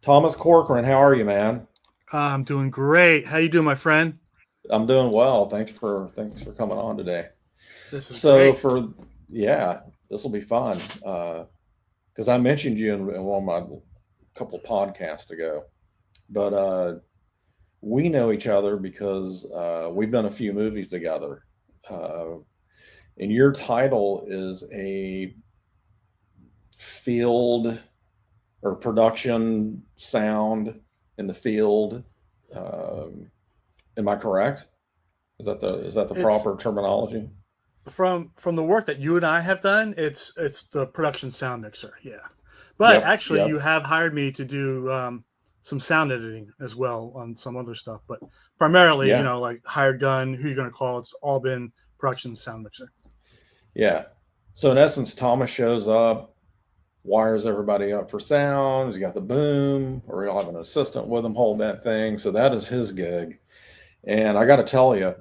Thomas Corkran, how are you, man? I'm doing great. How you doing, my friend? I'm doing well. Thanks for coming on today. This is So great. for yeah, this will be fun because I mentioned you in one of my couple of podcasts ago, but we know each other because we've done a few movies together. Uh, and your title is a field or production sound in the field. Um, am I correct? Is that the It's proper terminology? from the work that you and I have done. It's the production sound mixer. Yeah, but Yep, actually, you yep, have hired me to do some sound editing as well on some other stuff. But primarily, yeah, like hired gun, who you going to call? It's all been production sound mixer. yeah. So in essence, Thomas shows up, wires everybody up for sound. He's got the boom, or he'll have an assistant with him hold that thing. So that is his gig. And I got to tell you,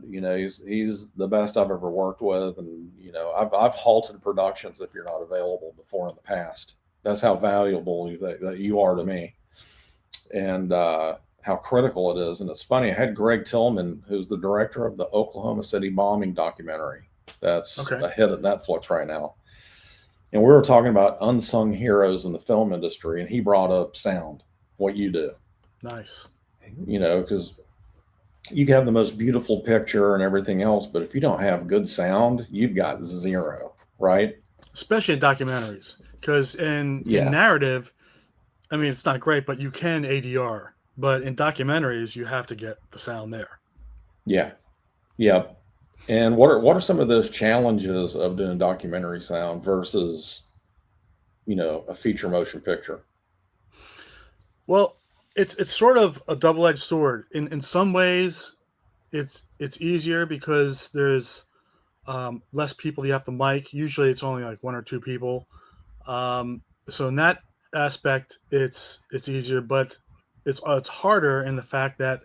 he's the best I've ever worked with, and I've halted productions if you're not available before in the past. That's how valuable that you are to me, and how critical it is. And it's funny, I had Greg Tillman, who's the director of the Oklahoma City bombing documentary that's Okay, a hit at Netflix right now. And we were talking about unsung heroes in the film industry, and he brought up sound, what you do, nice. because you can have the most beautiful picture and everything else, but if you don't have good sound, you've got zero, right? Especially in documentaries, because in Yeah, narrative, I mean, it's not great, but you can ADR. But in documentaries, you have to get the sound there. yeah, yeah. And what are some of those challenges of doing documentary sound versus a feature motion picture? Well, it's sort of a double edged sword. In some ways, it's easier because there's less people you have to mic. Usually, it's only like one or two people. So in that aspect, it's easier, but it's harder in the fact that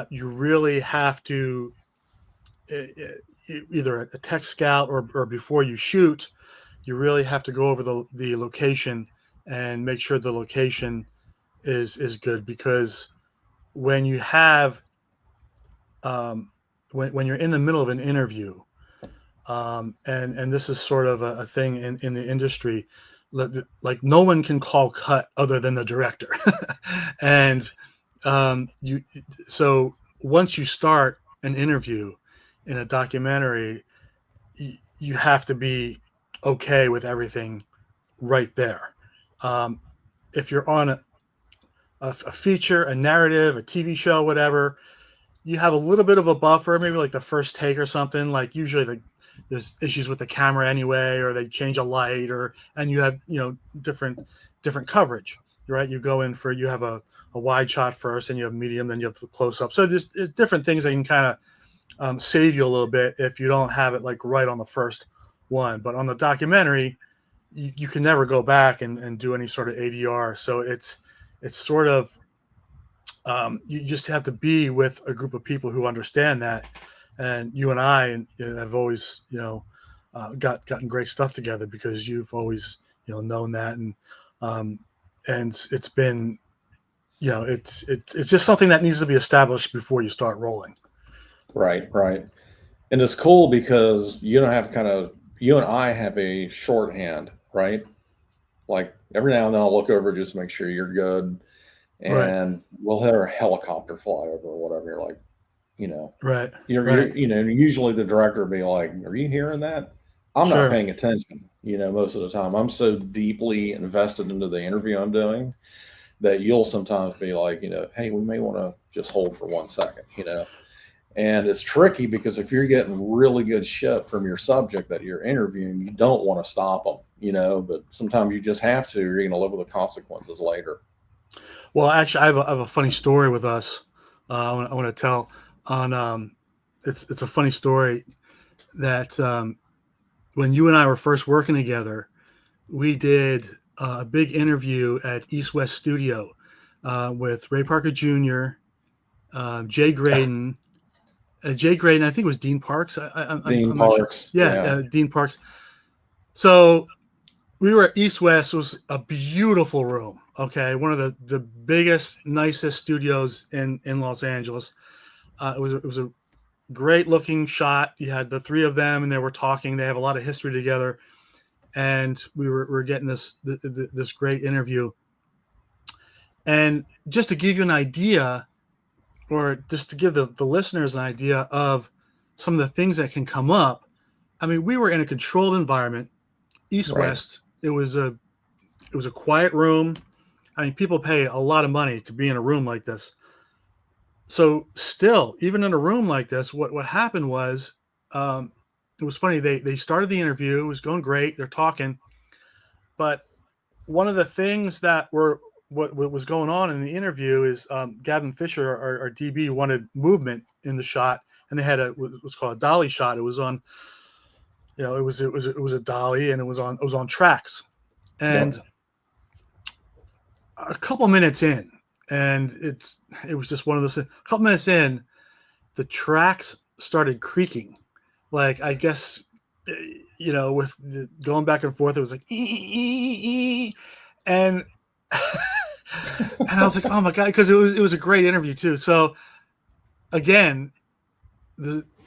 you really have to either a tech scout or before you shoot, you really have to go over the location and make sure the location is good because when you have when you're in the middle of an interview, and this is sort of a thing in the industry, like no one can call cut other than the director, and you so once you start an interview in a documentary, you have to be okay with everything right there. Um, if you're on a feature, a narrative, a TV show, whatever, you have a little bit of a buffer, maybe like the first take or something. Like usually there's issues with the camera anyway, or they change a light, or and you have different coverage, right? You go in for you have a wide shot first, and you have medium, then you have the close up. So there's different things that can kind of save you a little bit if you don't have it like right on the first one. But on the documentary, you can never go back and do any sort of ADR. So it's sort of you just have to be with a group of people who understand that. And you and I have always, gotten great stuff together because you've always, known that, um, and it's been, it's just something that needs to be established before you start rolling. Right, right. And it's cool because you don't have you and I have a shorthand, right? Like every now and then I'll look over just to make sure you're good, Right, and we'll have a helicopter fly over or whatever. You're like, you know, right, you're right. usually the director will be like, "Are you hearing that?" I'm not Sure. paying attention. Most of the time, I'm so deeply invested into the interview I'm doing that you'll sometimes be like, "Hey, we may want to just hold for 1 second," And it's tricky because if you're getting really good shit from your subject that you're interviewing, you don't want to stop them, but sometimes you just have to, or you're going to live with the consequences later. Well, actually, I have a funny story with us. I want to tell on. It's a funny story that when you and I were first working together, we did a big interview at East West Studio with Ray Parker Jr., Jay Graydon. Jay Graydon, I think it was Dean Parks. Dean I'm not sure. Parks, Yeah, yeah, Dean Parks. So we were at East West. It was a beautiful room, Okay, one of the biggest, nicest studios in Los Angeles. It was a great looking shot. You had the three of them, and they were talking. They have a lot of history together, and we're getting this great interview. And just to give you an idea, or just to give the listeners an idea of some of the things that can come up. I mean, we were in a controlled environment, east Right. west. It was a quiet room. I mean, people pay a lot of money to be in a room like this. So still, even in a room like this, what happened was, um, it was funny. They started the interview. It was going great. They're talking, but one of the things that were what was going on in the interview is, Gavin Fisher, our DB, wanted movement in the shot, and they had what's called a dolly shot. It was on, it was a dolly, and it was on tracks, and Yep. a couple minutes in, and it was just one of those things. A couple minutes in, the tracks started creaking, like, I guess, with the going back and forth, it was like and and I was like, oh my god, because it was a great interview too. So again,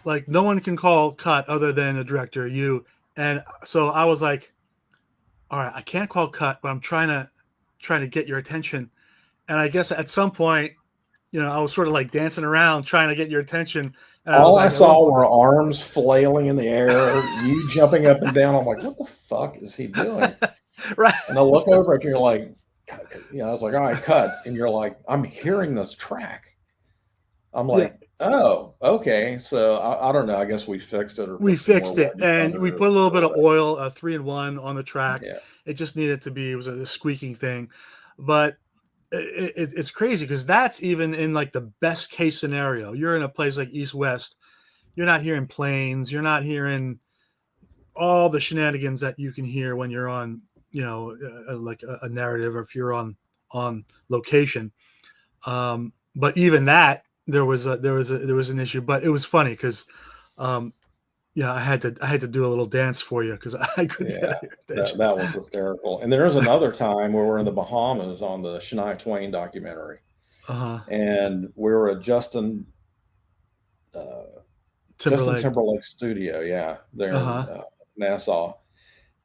like, no one can call cut other than a director, you. And so I was like, all right, I can't call cut, but I'm trying to get your attention. And I guess at some point, I was sort of like dancing around trying to get your attention. And I was All I like, at one saw point, were arms flailing in the air, you jumping up and down. I'm like, what the fuck is he doing? right, And I look over at you, and you're like, I was like, all right, cut. And you're like, I'm hearing this track. I'm yeah, like, oh, okay. So I don't know. I guess we fixed it or we put some more fixed it, white and we butter put a little bit or of whatever. oil, 3-in-1 on the track. Yeah. It just needed to be. It was a squeaking thing, but it's crazy because that's even in like the best case scenario. You're in a place like East West. You're not hearing planes. You're not hearing all the shenanigans that you can hear when you're on, like a narrative, or if you're on location. But even that, there was an issue. But it was funny because, I had to do a little dance for you because I couldn't Yeah. get your That attention. that was hysterical. And there's another time where we're in the Bahamas on the Shania Twain documentary. Uh-huh. And we were at uh, Justin Timberlake. Timberlake's studio, yeah, there in Uh-huh. Nassau.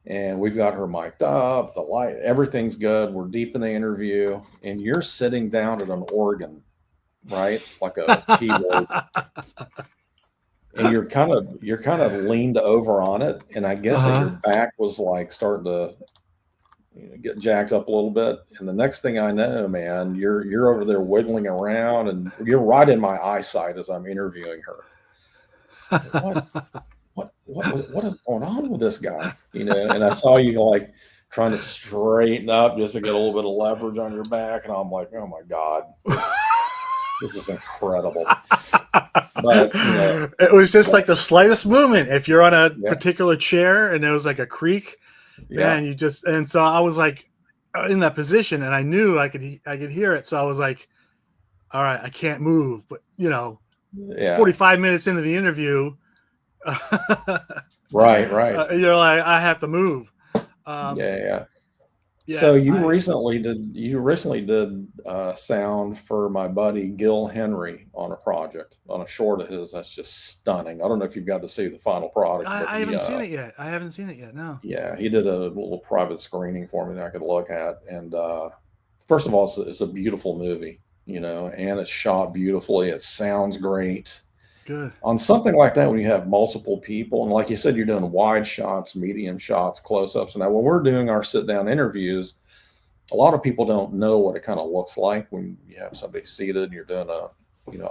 And we've got her mic'd up, the light, everything's good. We're deep in the interview, and you're sitting down at an organ, right? Like a keyboard, and you're kind of leaned over on it. And I guess that your Uh-huh. back was like starting to get jacked up a little bit. And the next thing I know, man, you're over there wiggling around, and you're right in my eyesight as I'm interviewing her. Like, what is going on with this guy? And I saw you like trying to straighten up just to get a little bit of leverage on your back, and I'm like, oh my god, this is incredible. But It was just like the slightest movement. If you're on a yeah, particular chair and there was like a creak, yeah, man, and so I was like, in that position, and I knew I could hear it. So I was like, all right, I can't move. But yeah, 45 minutes into the interview, right, right, you're like, I have to move. Um, yeah, yeah. So yeah, I you recently did sound for my buddy Gil Henry on a project on a short of his that's just stunning. I don't know if you've got to see the final product, but I haven't seen it yet. I haven't seen it yet. No. yeah, he did a little private screening for me that I could look at. And first of all, it's a beautiful movie, and it's shot beautifully. It sounds great. Good. On something like that, when you have multiple people, and like you said, you're doing wide shots, medium shots, close ups. And now, when we're doing our sit down interviews, a lot of people don't know what it kind of looks like when you have somebody seated and you're doing a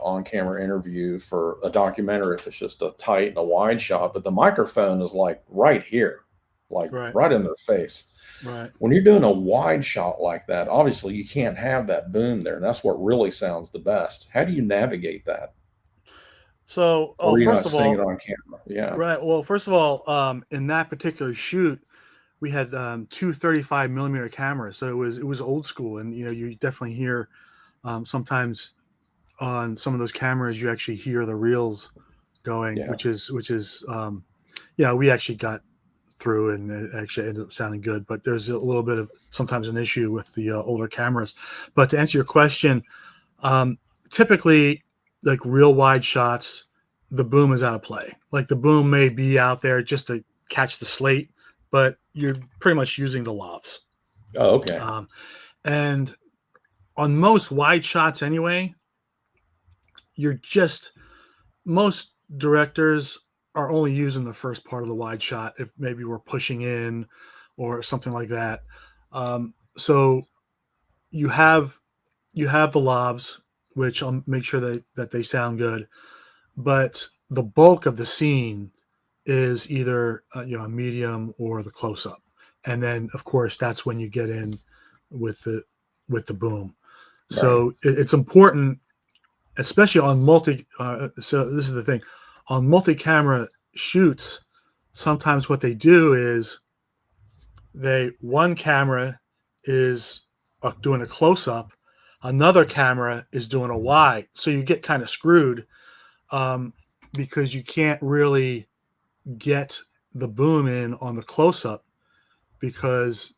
on camera interview for a documentary if it's just a tight and a wide shot, but the microphone is like right here, like Right. right in their face. Right. When you're doing a wide shot like that, obviously you can't have that boom there, and that's what really sounds the best. How do you navigate that? So, Or are you first not of seeing it all, on camera? Yeah. right. Well, first of all, in that particular shoot, we had, two 35 millimeter cameras, so it was old school, and you definitely hear, sometimes on some of those cameras you actually hear the reels going, Yeah. which is we actually got through, and it actually ended up sounding good. But there's a little bit of sometimes an issue with the older cameras. But to answer your question, typically, like real wide shots, the boom is out of play. Like the boom may be out there just to catch the slate, but you're pretty much using the lavs. Oh, okay. And on most wide shots anyway, most directors are only using the first part of the wide shot if maybe we're pushing in or something like that. So you have the lavs, which I'll make sure that they sound good, but the bulk of the scene is either a medium or the close up, and then of course that's when you get in with the boom. So Right. it's important, especially on so this is the thing, on multi-camera shoots. Sometimes what they do is one camera is doing a close-up, another camera is doing a wide, so you get kind of screwed, because you can't really get the boom in on the close-up because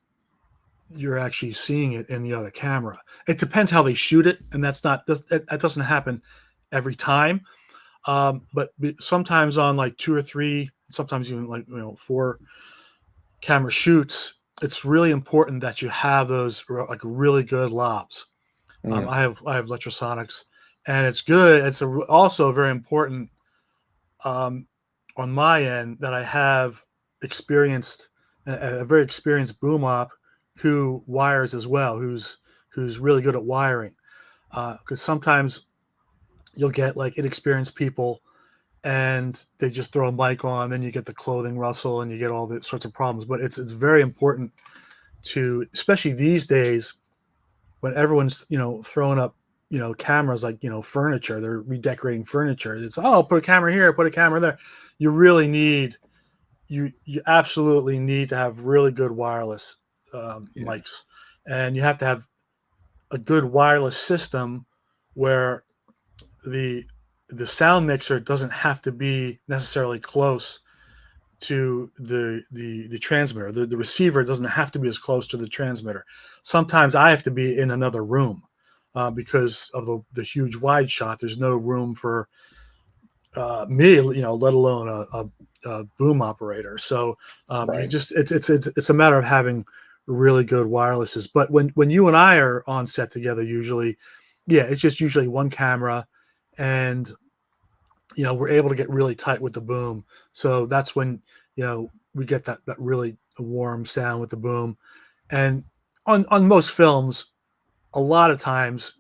you're actually seeing it in the other camera. It depends how they shoot it, and that doesn't happen every time. But sometimes on like 2 or 3, sometimes even like 4 camera shoots, it's really important that you have those like really good lavs. Mm. I have electrosonics, and it's good. It's also very important, on my end, that I have a very experienced boom op who wires as well, who's really good at wiring. Because sometimes you'll get like inexperienced people and they just throw a mic on, then you get the clothing rustle and you get all the sorts of problems. But it's very important to, especially these days when everyone's throwing up cameras like furniture. They're redecorating furniture. It's, oh, put a camera here, put a camera there. You really need you absolutely need to have really good wireless Yeah. mics, and you have to have a good wireless system where the sound mixer doesn't have to be necessarily close to the transmitter. The receiver doesn't have to be as close to the transmitter. Sometimes I have to be in another room, because of the huge wide shot. There's no room for me, let alone a boom operator. So Right. it's a matter of having really good wirelesses. But when you and I are on set together, usually, yeah, it's just usually one camera, and we're able to get really tight with the boom. So that's when we get that really warm sound with the boom. And on most films, a lot of times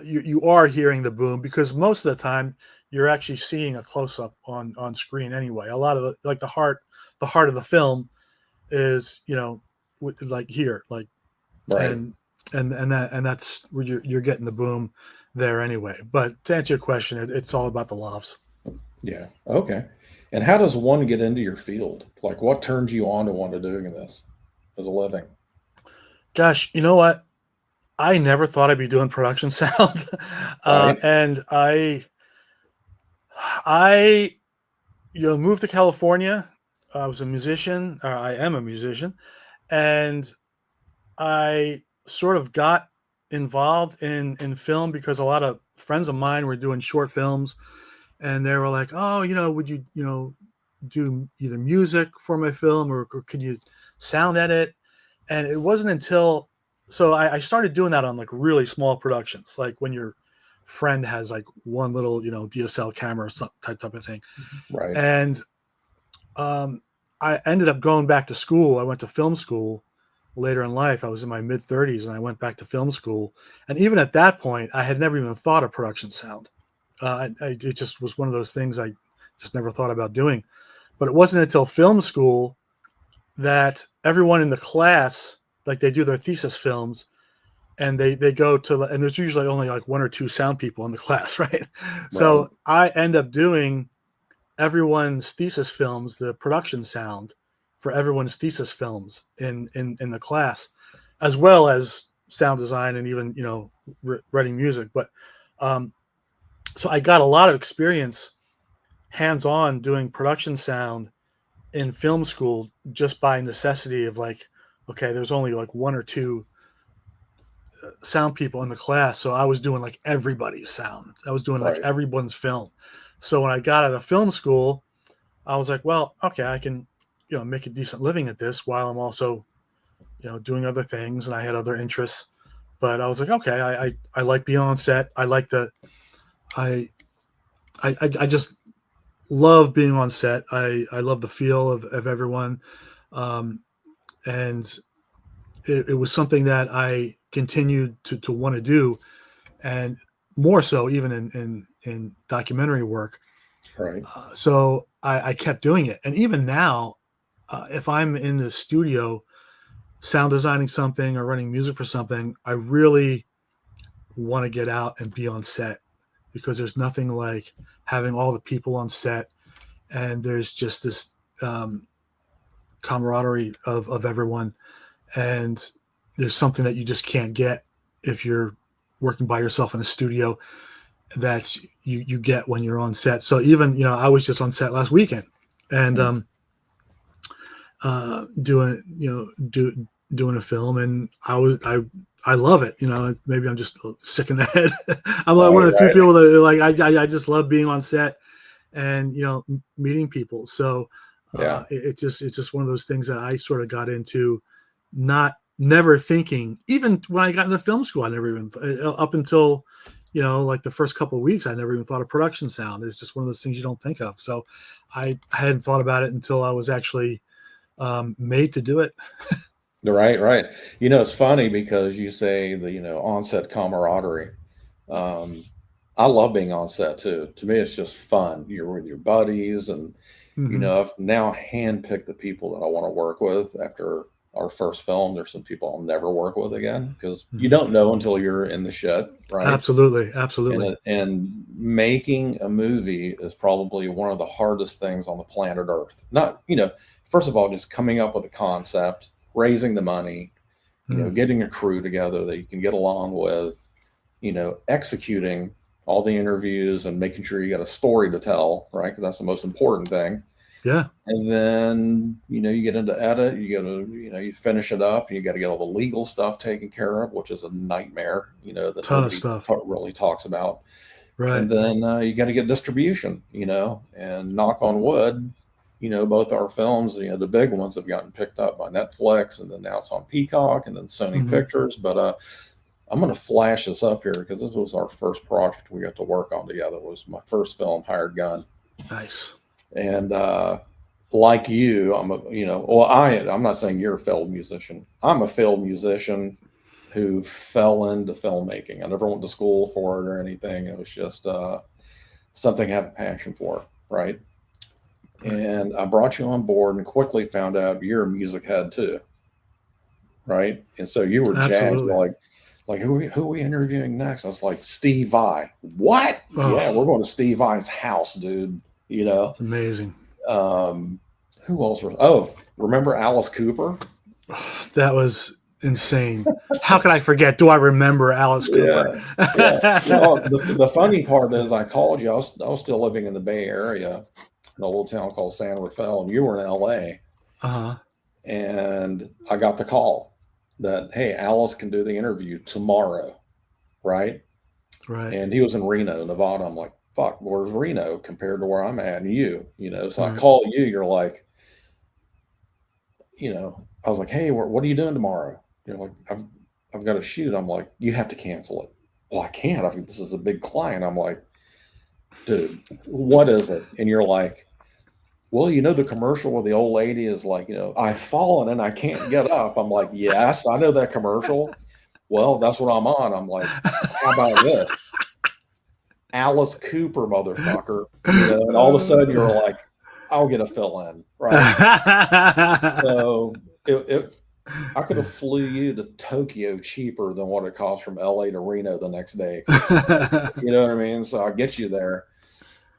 you are hearing the boom, because most of the time you're actually seeing a close up on screen anyway. A lot of the heart of the film is like here, like, Right. and that's where you're getting the boom there anyway. But to answer your question, it's all about the lavs. Yeah. Okay. And how does one get into your field? Like, what turns you on to want to doing this as a living? Gosh, you know what? I never thought I'd be doing production sound, Right. and I moved to California. I was a musician. I am a musician, and I sort of got involved in film because a lot of friends of mine were doing short films, and they were like, "Oh, would you do either music for my film, or could you sound edit?" And it wasn't until I started doing that on like really small productions, like when your friend has like one little DSL camera or some type of thing. Right. And I ended up going back to school. I went to film school later in life. I was in my mid 30s and I went back to film school. And even at that point, I had never even thought of production sound. It just was one of those things I just never thought about doing. But it wasn't until film school that everyone in the class, like, they do their thesis films, and they go to, and there's usually only like 1 or 2 sound people in the class, right? Right. So I end up doing everyone's thesis films, the production sound for everyone's thesis films in the class, as well as sound design and even writing music. But so I got a lot of experience hands-on doing production sound in film school just by necessity of like, okay, there's only like one or two sound people in the class. So I was doing like everybody's sound. I was doing like Right. everyone's film. So when I got out of film school, I was like, well, okay, I can, make a decent living at this while I'm also, doing other things. And I had other interests, but I was like, okay, I like being on set. I like I, I just love being on set. I love the feel of everyone. Um, and it was something that I continued to want to do, and more so even in documentary work. Right. So I kept doing it. And even now, if I'm in the studio sound designing something or running music for something, I really want to get out and be on set, because there's nothing like having all the people on set, and there's just this camaraderie of everyone. And there's something that you just can't get if you're working by yourself in a studio that you get when you're on set. So even, I was just on set last weekend, and Mm. doing a film, and I love it. Maybe I'm just sick in the head. I'm like one Right. of the few Right. people that like I just love being on set and meeting people. So Yeah. it's just one of those things that I sort of got into, never thinking. Even when I got into film school, I never even up until like the first couple of weeks, I never even thought of production sound. It's just one of those things you don't think of. So I hadn't thought about it until I was actually made to do it. Right. Right. It's funny because you say the, onset camaraderie. Um, I love being on set too. To me, it's just fun. You're with your buddies, and Mm-hmm. I've now handpicked the people that I want to work with after our first film. There's some people I'll never work with again because you Mm-hmm. don't know until you're in the shit, right? Absolutely, absolutely. And making a movie is probably one of the hardest things on the planet Earth. Not, first of all, just coming up with a concept, raising the money, Mm. getting a crew together that you can get along with, executing all the interviews and making sure you got a story to tell, right? Because that's the most important thing. Yeah, And then, you get into edit, you got to, you finish it up, and you got to get all the legal stuff taken care of, which is a nightmare, that ton of nobody stuff. really talks about. Right. And then you got to get distribution, and knock on wood, both our films, the big ones have gotten picked up by Netflix, and then now it's on Peacock and then Sony Mm-hmm. Pictures. But I'm going to flash this up here because this was our first project we got to work on together. It was my first film, Hired Gun. Nice. And like you, I'm not saying you're a failed musician. I'm a failed musician who fell into filmmaking. I never went to school for it or anything. It was just something I have a passion for, right? Right. And I brought you on board and quickly found out you're a music head too, right? And so you were jazzed. Absolutely. You're like who are we interviewing next? I was like, Steve Vai. What? Yeah, Oh, we're going to Steve Vai's house, dude. it's amazing. Um, who else was? Oh, remember Alice Cooper? That was insane. How can I forget? Do I remember Alice Cooper? Yeah, yeah. Well, the funny part is, I called you. I was still living in the Bay Area, in a little town called San Rafael, and you were in L.A. Uh-huh. And I got the call that, hey, Alice can do the interview tomorrow, right? Right. And he was in Reno, Nevada. I'm like, fuck, where's Reno compared to where I'm at and you? So I Right. call you. You're like, I was like, hey, what are you doing tomorrow? You're like, I've got to shoot. I'm like, you have to cancel it. Well, I can't. I think this is a big client. I'm like, dude, what is it? And you're like, well, the commercial where the old lady is like, I've fallen and I can't get up. I'm like, yes, I know that commercial. Well, that's what I'm on. I'm like, how about this? Alice Cooper, motherfucker. And all of a sudden you're like, I'll get a fill in, right? So I could have flew you to Tokyo cheaper than what it cost from LA to Reno the next day. You know what I mean? So I get you there.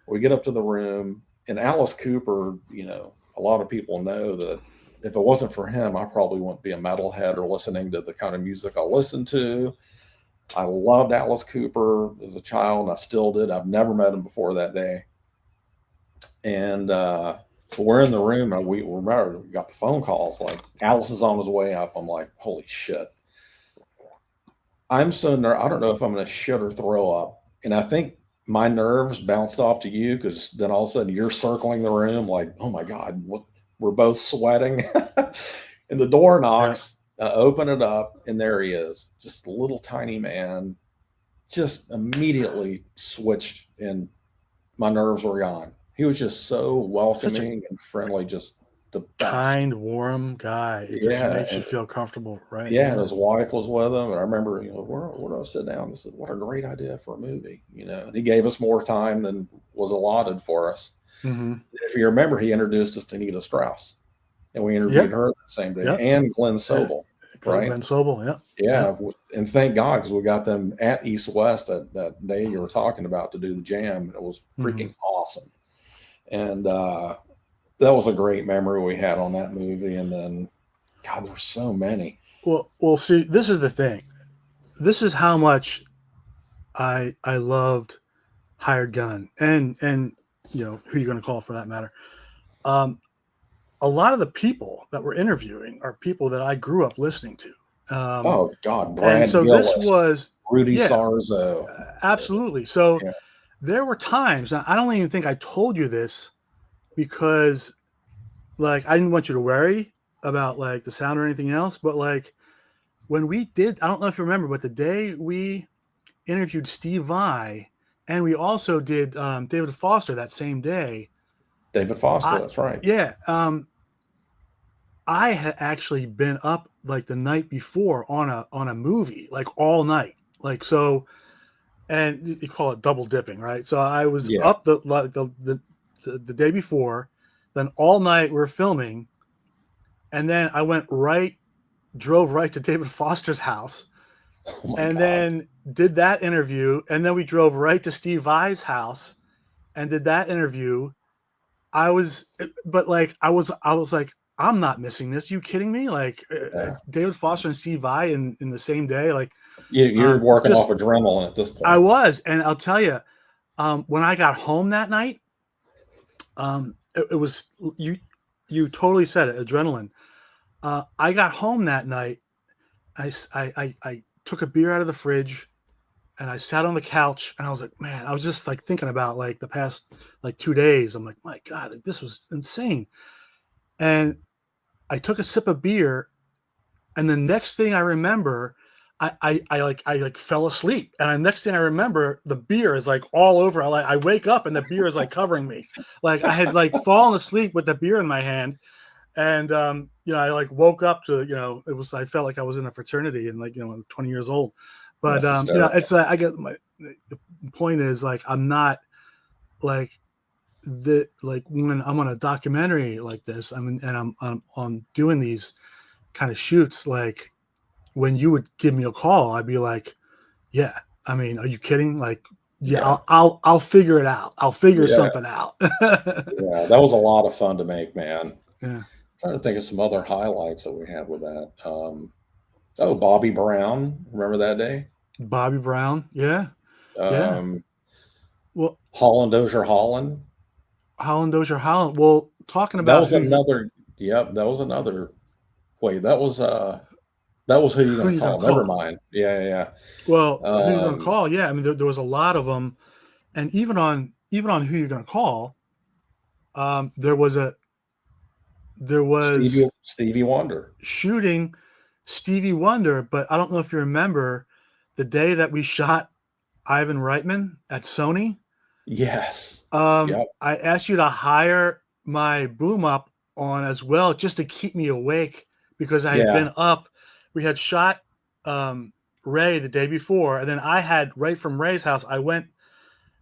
We get up to the room, and Alice Cooper, a lot of people know that if it wasn't for him, I probably wouldn't be a metalhead or listening to the kind of music I listen to. I loved Alice Cooper as a child, and I still did. I've never met him before that day. And we're in the room and we remember we got the phone calls like Alice is on his way up. I'm like, holy shit. I'm so nervous. I don't know if I'm going to shit or throw up. And I think my nerves bounced off to you because then all of a sudden you're circling the room like, oh my God, what? We're both sweating. And the door knocks, open it up, and there he is. Just a little tiny man, just immediately switched and my nerves were gone. He was just so welcoming and friendly, just the best. Kind, warm guy. It just makes you feel comfortable, right? Yeah, and his wife was with him. And I remember, where do I sit down? They said, what a great idea for a movie, And he gave us more time than was allotted for us. Mm-hmm. If you remember, he introduced us to Nita Strauss, and we interviewed her the same day, and Glenn Sobel, right? Glenn Sobel, yeah. And thank God, because we got them at East West that day you were talking about to do the jam. And it was freaking awesome. And that was a great memory we had on that movie. And then, God, there's so many. Well, see, this is the thing. This is how much I loved Hired Gun and who you're going to call for that matter. A lot of the people that we're interviewing are people that I grew up listening to. Oh God, Brad so Gillis, this was Rudy Sarzo. Absolutely. So there were times, now I don't even think I told you this because like I didn't want you to worry about like the sound or anything else, but like when we did, I don't know if you remember, but the day we interviewed Steve Vai and we also did David Foster that same day. David Foster, that's right. Yeah. I had actually been up like the night before on a movie, like all night. Like, so, and you call it double dipping, right? So I was up the day before, then all night we're filming. And then I drove right to David Foster's house then did that interview. And then we drove right to Steve Vai's house and did that interview. I was like, I'm not missing this. You kidding me? Like David Foster and Steve Vai in the same day. Like you're working off adrenaline at this point. I was, and I'll tell you, when I got home that night, it was you totally said it, adrenaline. I got home that night. I took a beer out of the fridge, and I sat on the couch, and I was like, man, I was just like thinking about like the past like 2 days. I'm like, my God, this was insane. And I took a sip of beer, and the next thing I remember, I fell asleep. And the next thing I remember, the beer is like all over. I wake up and the beer is like covering me. Like I had like fallen asleep with the beer in my hand. And, I like woke up to, I felt like I was in a fraternity and like, 20 years old. But, it's I get the point is like, I'm not like when I'm on a documentary like this, I'm doing these kind of shoots. Like when you would give me a call, I'd be like, yeah, I mean, are you kidding? Like, I'll figure it out. I'll figure something out. That was a lot of fun to make, man. Yeah. I'm trying to think of some other highlights that we had with that. Bobby Brown. Remember that day? Bobby Brown. Yeah. Well, Holland Dozier Holland. Well, talking about that was another. Yep, that was another. Wait, that was who you gonna call? Never mind. Yeah. Well, who you gonna call? Yeah, I mean there was a lot of them, and even on who you're gonna call, there was Stevie Wonder shooting Stevie Wonder, but I don't know if you remember the day that we shot Ivan Reitman at Sony. Yes. I asked you to hire my boom up on as well, just to keep me awake because I had been up. We had shot Ray the day before, and then I had right from Ray's house. I went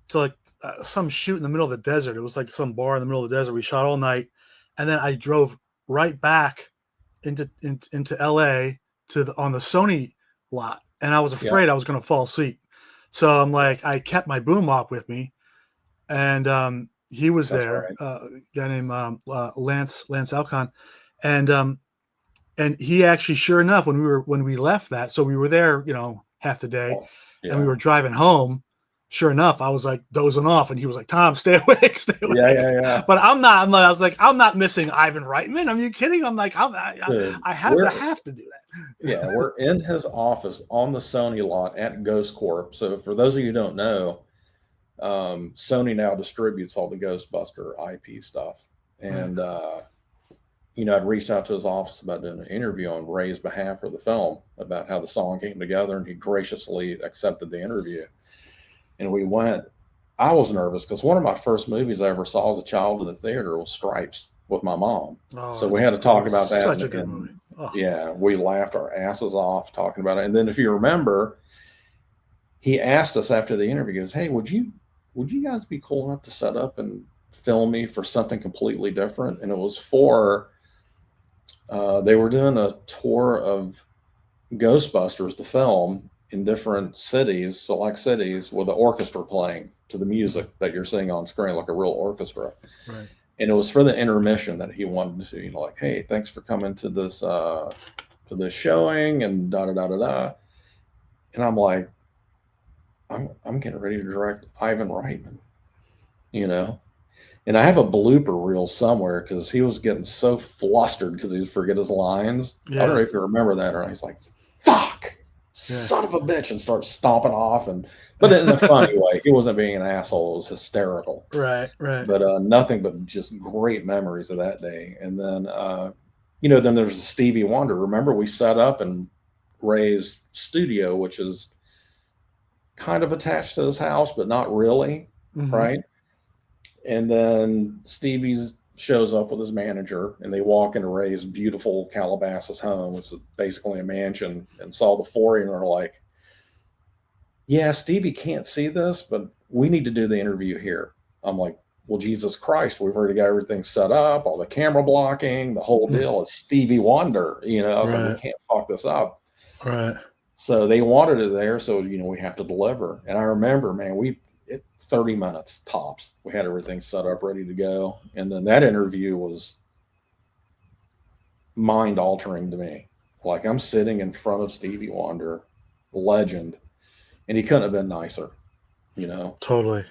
to like some shoot in the middle of the desert. It was like some bar in the middle of the desert. We shot all night, and then I drove right back into LA on the Sony lot, and I was afraid I was going to fall asleep. So I'm like, I kept my boom op with me, and he was there. Right. A guy named Lance Alcon, and he actually, sure enough, when we left that, so we were there, half the day, and we were driving home. sure enough, I was like dozing off, and he was like, "Tom, stay awake, stay awake." Yeah. But I'm not. I was like, I'm not missing Ivan Reitman. Are you kidding? I'm like, Dude, I have to do that. yeah, we're in his office on the Sony lot at Ghost Corp. So for those of you who don't know, Sony now distributes all the Ghostbuster IP stuff. And, I'd reached out to his office about doing an interview on Ray's behalf for the film about how the song came together, and he graciously accepted the interview. And we went. I was nervous because one of my first movies I ever saw as a child in the theater was Stripes with my mom. So we had to talk about that. Such a good movie. Oh. Yeah, we laughed our asses off talking about it. And then if you remember, he asked us after the interview, he goes, "Hey, would you guys be cool enough to set up and film me for something completely different?" And it was for they were doing a tour of Ghostbusters, the film, in different cities, select cities, with an orchestra playing to the music that you're seeing on screen, like a real orchestra. Right. And it was for the intermission that he wanted to, like, "Hey, thanks for coming to this showing," and da da da da da. And I'm like, I'm getting ready to direct Ivan Reitman, And I have a blooper reel somewhere because he was getting so flustered because he would forget his lines. Yeah. I don't know if you remember that or not. He's like, "Fuck, son of a bitch," and starts stomping off, but in a funny way. He wasn't being an asshole. It was hysterical. Right. But nothing but just great memories of that day. And then, then there's Stevie Wonder. Remember, we set up in Ray's studio, which is kind of attached to his house, but not really, right? And then Stevie shows up with his manager, and they walk into Ray's beautiful Calabasas home, which is basically a mansion, and saw the foyer, and are like, "Yeah, Stevie can't see this, but we need to do the interview here." I'm like, "Well, Jesus Christ, we've already got everything set up, all the camera blocking, the whole deal. It's Stevie Wonder, I was like, we can't fuck this up." Right. So they wanted it there, so we have to deliver. And I remember, man, 30 minutes tops. We had everything set up, ready to go. And then that interview was mind-altering to me. Like, I'm sitting in front of Stevie Wonder, legend, and he couldn't have been nicer, Totally.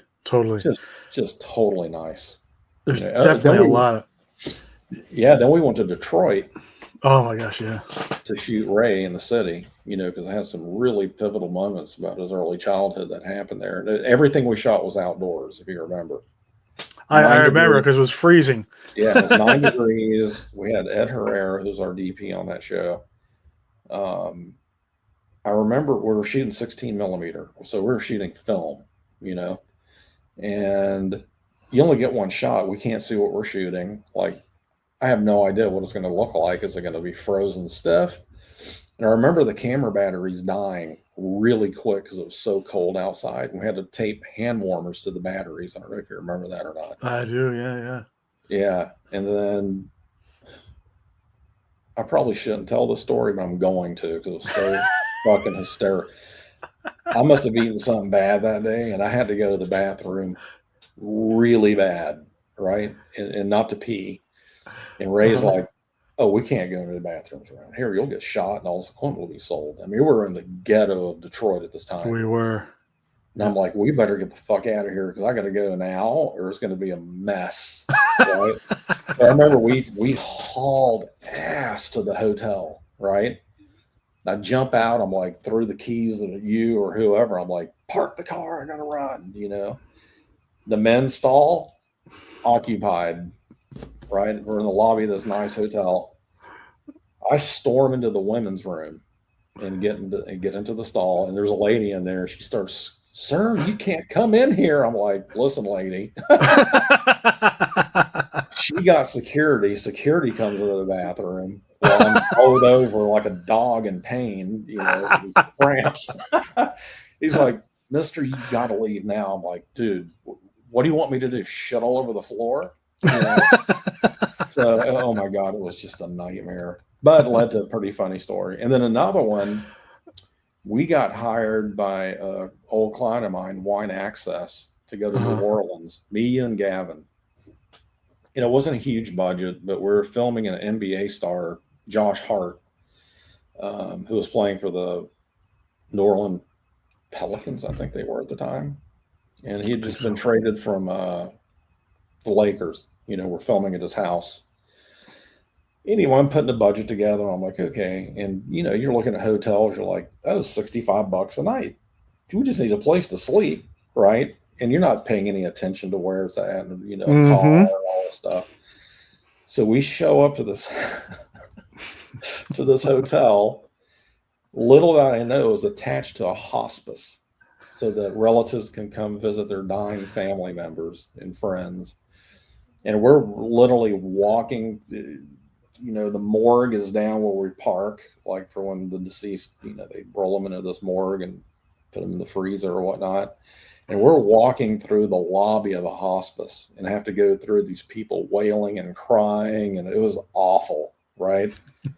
Just totally nice. There's definitely a lot of... Yeah, then we went to Detroit. Oh my gosh, yeah. To shoot Ray in the city, because I had some really pivotal moments about his early childhood that happened there. Everything we shot was outdoors, if you remember. I remember because it was freezing. Yeah, it was 9 degrees. We had Ed Herrera, who's our DP on that show. I remember we were shooting 16 millimeter. So we were shooting film, and you only get one shot. We can't see what we're shooting. Like, I have no idea what it's going to look like. Is it going to be frozen stiff? And I remember the camera batteries dying really quick because it was so cold outside. And we had to tape hand warmers to the batteries. I don't know if you remember that or not. I do, yeah. Yeah. And then I probably shouldn't tell the story, but I'm going to because it was so fucking hysterical. I must have eaten something bad that day, and I had to go to the bathroom really bad, right? And not to pee. And Ray's like, "Oh, we can't go into the bathrooms around here. You'll get shot, and all this equipment will be sold." I mean, we were in the ghetto of Detroit at this time. We were. And I'm like, "We better get the fuck out of here because I got to go now, or it's going to be a mess." Right? So I remember we hauled ass to the hotel, right? I jump out. I'm like, threw the keys at you or whoever. I'm like, "Park the car. I got to run." The men's stall occupied. Right, we're in the lobby of this nice hotel. I storm into the women's room and get into the stall, and there's a lady in there. She starts, "Sir, you can't come in here." I'm like, "Listen, lady." She got security. Security comes into the bathroom while I'm rolled over like a dog in pain, these cramps. He's like, "Mister, you got to leave now." I'm like, "Dude, what do you want me to do? Shit all over the floor?" So, oh my God, it was just a nightmare, but it led to a pretty funny story. And then another one, we got hired by an old client of mine, Wine Access, to go to New Orleans, me, you, and Gavin. It wasn't a huge budget, but we're filming an NBA star, Josh Hart, who was playing for the New Orleans Pelicans, I think they were at the time. and he had I think just been so. traded from the Lakers. We're filming at his house. Anyway, I'm putting a budget together. I'm like, okay. And, you're looking at hotels. You're like, oh, $65 a night. We just need a place to sleep, right? And you're not paying any attention to where it's at, and, car Mm-hmm. and all this stuff. So we show up to this to this hotel. Little did I know, it was attached to a hospice, so that relatives can come visit their dying family members and friends. And we're literally walking. The morgue is down where we park, like for when the deceased, they roll them into this morgue and put them in the freezer or whatnot. And we're walking through the lobby of a hospice and have to go through these people wailing and crying, and it was awful, right?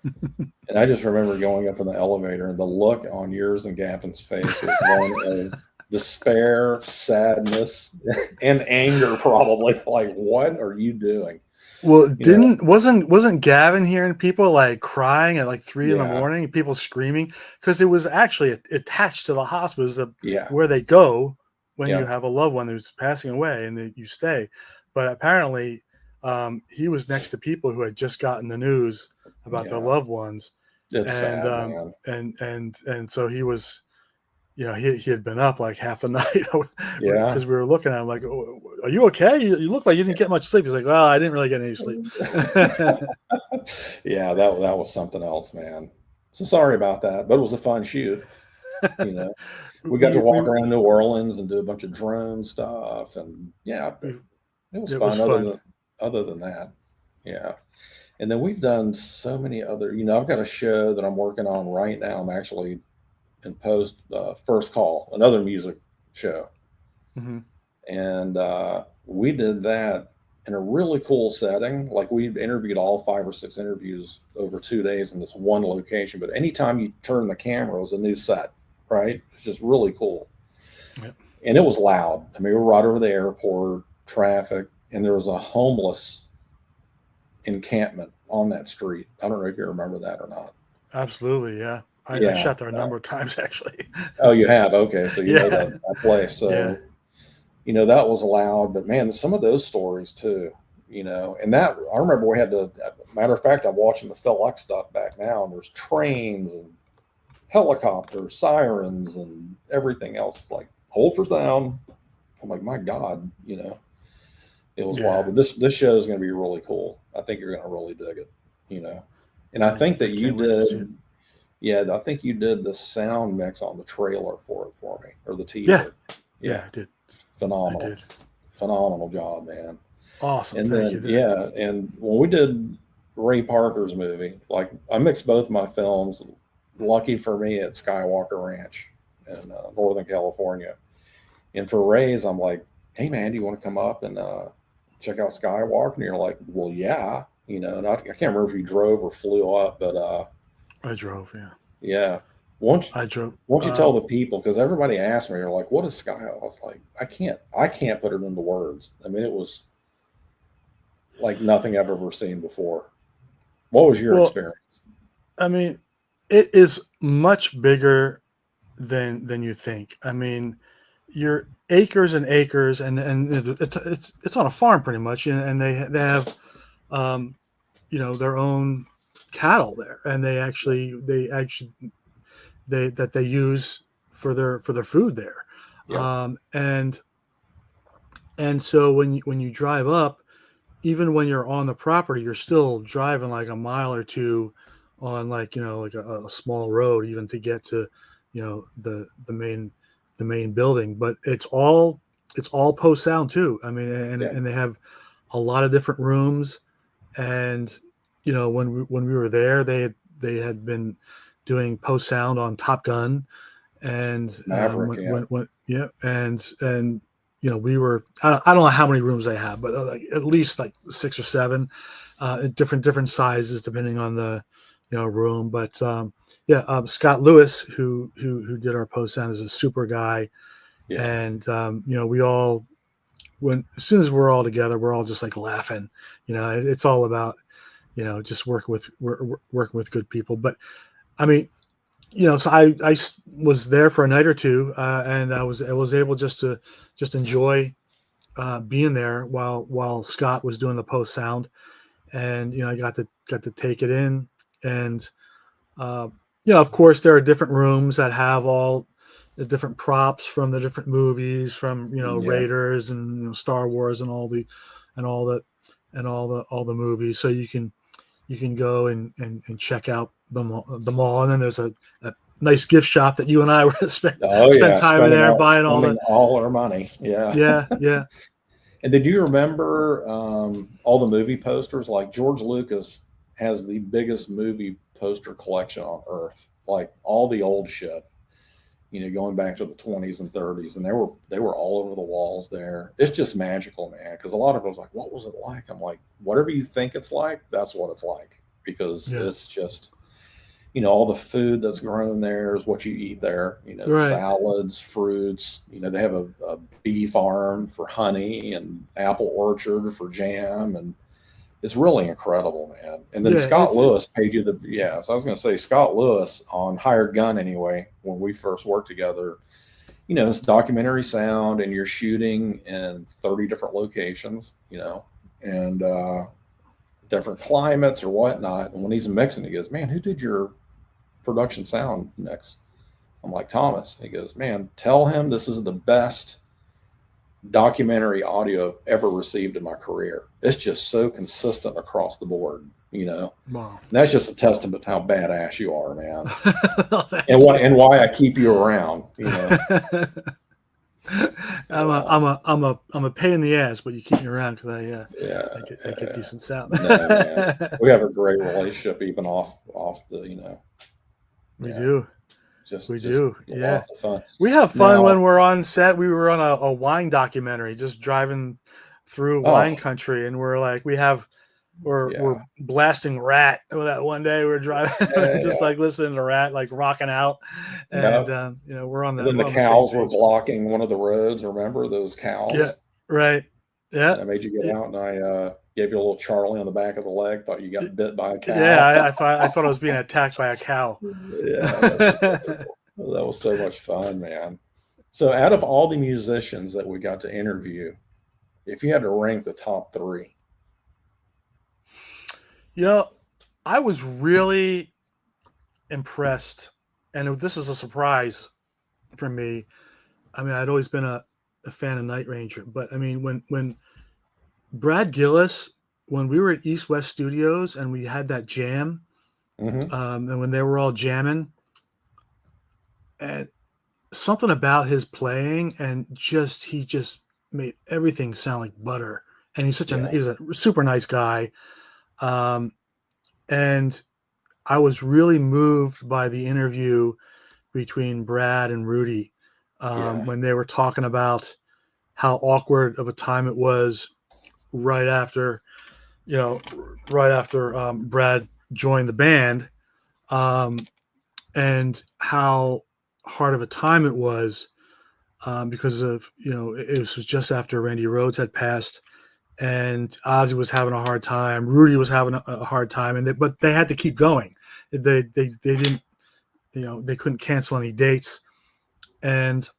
And I just remember going up in the elevator, and the look on yours and Gavin's face was one of despair, sadness, and anger, probably. Like, what are you doing? Well, You know, wasn't Gavin hearing people like crying at like 3 yeah, a.m, people screaming because it was actually attached to the hospice yeah, where they go when you yeah, have a loved one who's passing away and you stay. But apparently, he was next to people who had just gotten the news about their yeah. loved ones, It's and sad, man. so he was, he had been up like half the night Yeah. because we were looking at him like, "Oh, are you okay? You look like you didn't get much sleep." He's like, "Well, I didn't really get any sleep." Yeah, that was something else, man. So sorry about that, but it was a fun shoot. You know, we got to we walk around New Orleans and do a bunch of drone stuff, and yeah, we it was it was fun. fun. Other than that, yeah. And then we've done so many other. I've got a show that I'm working on right now. I'm actually in post. First Call, another music show, Hmm. and we did that in a really cool setting. Like, we interviewed all 5 or 6 interviews over 2 days in this one location. But anytime you turn the camera, it was a new set, right? It's just really cool. Yep. And it was loud. I mean, we were right over the airport, traffic, and there was a homeless encampment on that street. I don't know if you remember that or not. Absolutely, yeah. I Yeah. shot there a number of times actually. Oh, you have? Okay. So you know Yeah, that place. yeah. So, that was loud, but man, some of those stories too, and that I remember we had to, matter of fact, I'm watching the Phil X stuff back now, and there's trains and helicopters, sirens, and everything else. It's like, hold for sound. I'm like, my God, it was wild. Yeah, But this show is going to be really cool. I think you're going to really dig it, you know. And I think I that you can't wait to see it. did, yeah, I think you did the sound mix on the trailer for it for me, or the Yeah, teaser. yeah, Yeah, I phenomenal, did. phenomenal job, man. Awesome, And thank then, you. yeah, and when we did Ray Parker's movie, like, I mixed both my films. Lucky for me, at Skywalker Ranch in Northern California. And for Ray's, I'm like, hey man, do you want to come up and check out Skywalker? And you're like, well, yeah, And I can't remember if you drove or flew up, but I drove. Yeah, yeah. Once I drove. once you tell the people, because everybody asked me, they're like, what is Skywalker? I was like, I can't put it into words. I mean, it was like nothing I've ever seen before. What was your Well, experience? I mean, it is much bigger than you think. I mean, you're acres and acres, and it's on a farm pretty much, and they have um, their own cattle there, and they use for their food there, Yeah, and so when you drive up, even when you're on the property, you're still driving like a mile or two on, like, like a small road, even to get to the main building. But it's all post sound too. I mean, and yeah, and they have a lot of different rooms. And when we were there, they had been doing post sound on Top Gun. And Maverick. Yeah, yeah, and we were, I don't know how many rooms they have, but like at least like 6 or 7, different sizes depending on the room. But yeah, Scott Lewis, who did our post sound, is a super guy. yeah, And we all, as soon as we're all together, we're all just like laughing. It's all about just working with good people. But I mean, so I was there for a night or two, and I was able just to enjoy being there while Scott was doing the post sound, and I got to take it in, and of course there are different rooms that have all the different props from the different movies, from Yeah. Raiders and Star Wars and and all the all the movies, so you can go and check out the mall, and then there's a nice gift shop that you and I were Oh spent yeah, time in there buying all the. spending all our money. Yeah. Yeah. And then do you remember all the movie posters? Like George Lucas has the biggest movie poster collection on earth. Like all the old shit, going back to the 20s and 30s, and they were all over the walls there. It's just magical, man. Because a lot of it was like, "What was it like?" I'm like, "Whatever you think it's like, that's what it's like." Because Yeah. it's just, all the food that's grown there is what you eat there. The Right. salads, fruits. They have a bee farm for honey and apple orchard for jam, and it's really incredible, man. And then Yeah. Scott Lewis paid you yeah. So I was going to say Scott Lewis on Hired Gun anyway. When we first worked together, it's documentary sound, and you're shooting in 30 different locations, and different climates or whatnot. And when he's mixing, he goes, "Man, who did your production sound mix?" I'm like, "Thomas." He goes, "Man, tell him this is the best documentary audio I've ever received in my career. It's just so consistent across the board, And Wow. that's just a testament to how badass you are, man. Oh, And why I keep you around, Yeah. I'm a pain in the ass, but you keep me around because Yeah. I get decent sound. No, man. We have a great relationship even off the, We yeah, do. just We do. Yeah. lots of fun. We have fun Now, when we're on set. We were on a wine documentary, just driving through wine oh, country, and we're yeah. blasting Rat. That one day we were driving, Yeah. just like listening to Rat, like rocking out, and Yep. we're on And then we're the on the same cows were page. blocking one of the roads. Remember those Yeah. cows? Right. Yeah. And I made you get out, and I gave you a little Charlie on the back of the leg. Thought you got bit by a Yeah. cow. I thought I was being attacked by a cow. Yeah, that's hysterical. That was so much fun, man. So, out of all the musicians that we got to interview, if you had to rank the top three, I was really impressed, and this is a surprise for me. I mean, I'd always been a fan of Night Ranger, but I mean, when Brad Gillis, when we were at East West Studios and we had that jam, mm-hmm. and when they were all jamming, and something about his playing, and he just made everything sound like butter. And Yeah, he's a super nice guy, um, and I was really moved by the interview between Brad and Rudy, yeah, when they were talking about how awkward of a time it was right after, you know, Brad joined the band, um, and how hard of a time it was, because of, it was just after Randy Rhoads had passed, and Ozzy was having a hard time, Rudy was having a hard time, but they had to keep going. They didn't, they couldn't cancel any dates, and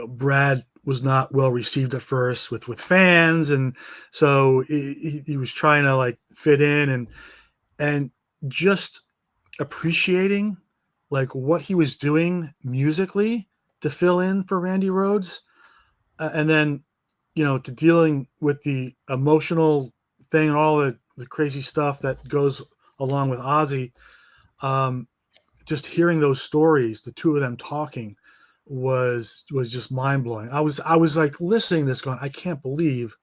Brad was not well received at first with fans, and so he was trying to like fit in, and just appreciating like what he was doing musically to fill in for Randy Rhoads, and then to dealing with the emotional thing and all the crazy stuff that goes along with Ozzy. Um, just hearing those stories, the two of them talking, was just mind blowing. I was like listening to this, going, I can't believe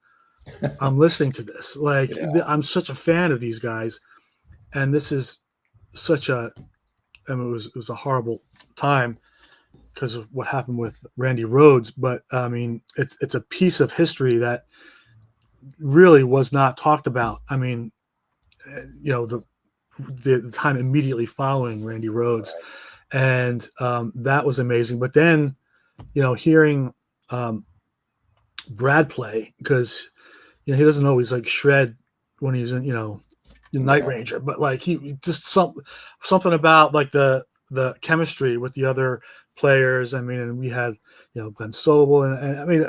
I'm listening to this. Like yeah, I'm such a fan of these guys, and this is such a. I mean, it was a horrible time because of what happened with Randy Rhoads, but I mean, it's a piece of history that really was not talked about. I mean, the time immediately following Randy Rhoads, right. and that was amazing. But then, hearing um, Brad play, because he doesn't always like shred when he's in Night Yeah. Ranger, but like he just something about like the chemistry with the other players. I mean, and we had Glenn Sobel and I mean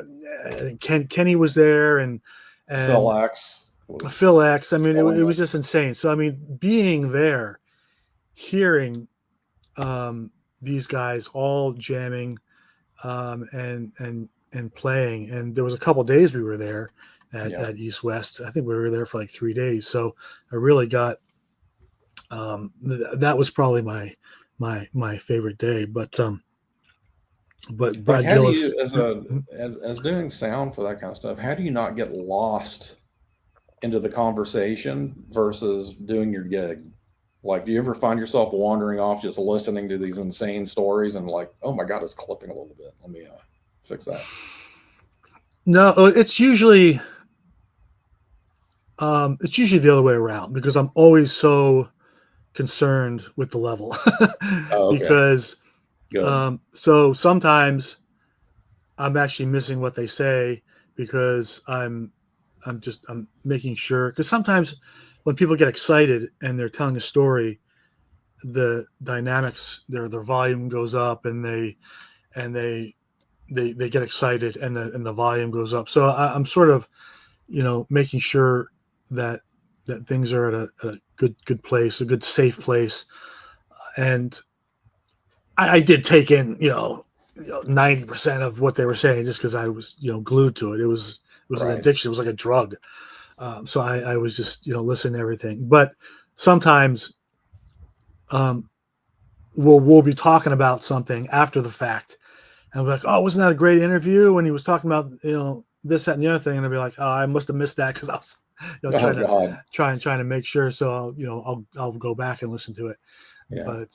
Kenny was there Phil and X was Phil X. I mean, killing it it. was just insane. So I mean, being there, hearing um, these guys all jamming and playing, and there was a couple days we were there Yeah. at East West. I think we were there for like 3 days. So I really got that was probably my favorite day. But Like, Brad how do Gillis. you, as doing sound for that kind of stuff, how do you not get lost into the conversation versus doing your gig? Like, do you ever find yourself wandering off just listening to these insane stories and like, oh my God, it's clipping a little bit. Let me fix that. No, it's usually the other way around because I'm always so concerned with the level Oh, okay. because Good. so sometimes I'm actually missing what they say because I'm making sure, because sometimes when people get excited and they're telling a story, the dynamics, their volume goes up and they they get excited and the volume goes up. So I'm sort of making sure that things are at a good place, a good safe place. And I did take in 90% of what they were saying just because I was glued to it. It was an Right. addiction. It was like a drug. So I was just listening to everything. But sometimes um, we'll be talking about something after the fact, and we're like, oh, wasn't that a great interview when he was talking about this, that, and the other thing? And I'll be like, oh, I must have missed that because I was Oh God. trying to make sure. So I'll go back and listen to it. Yeah. But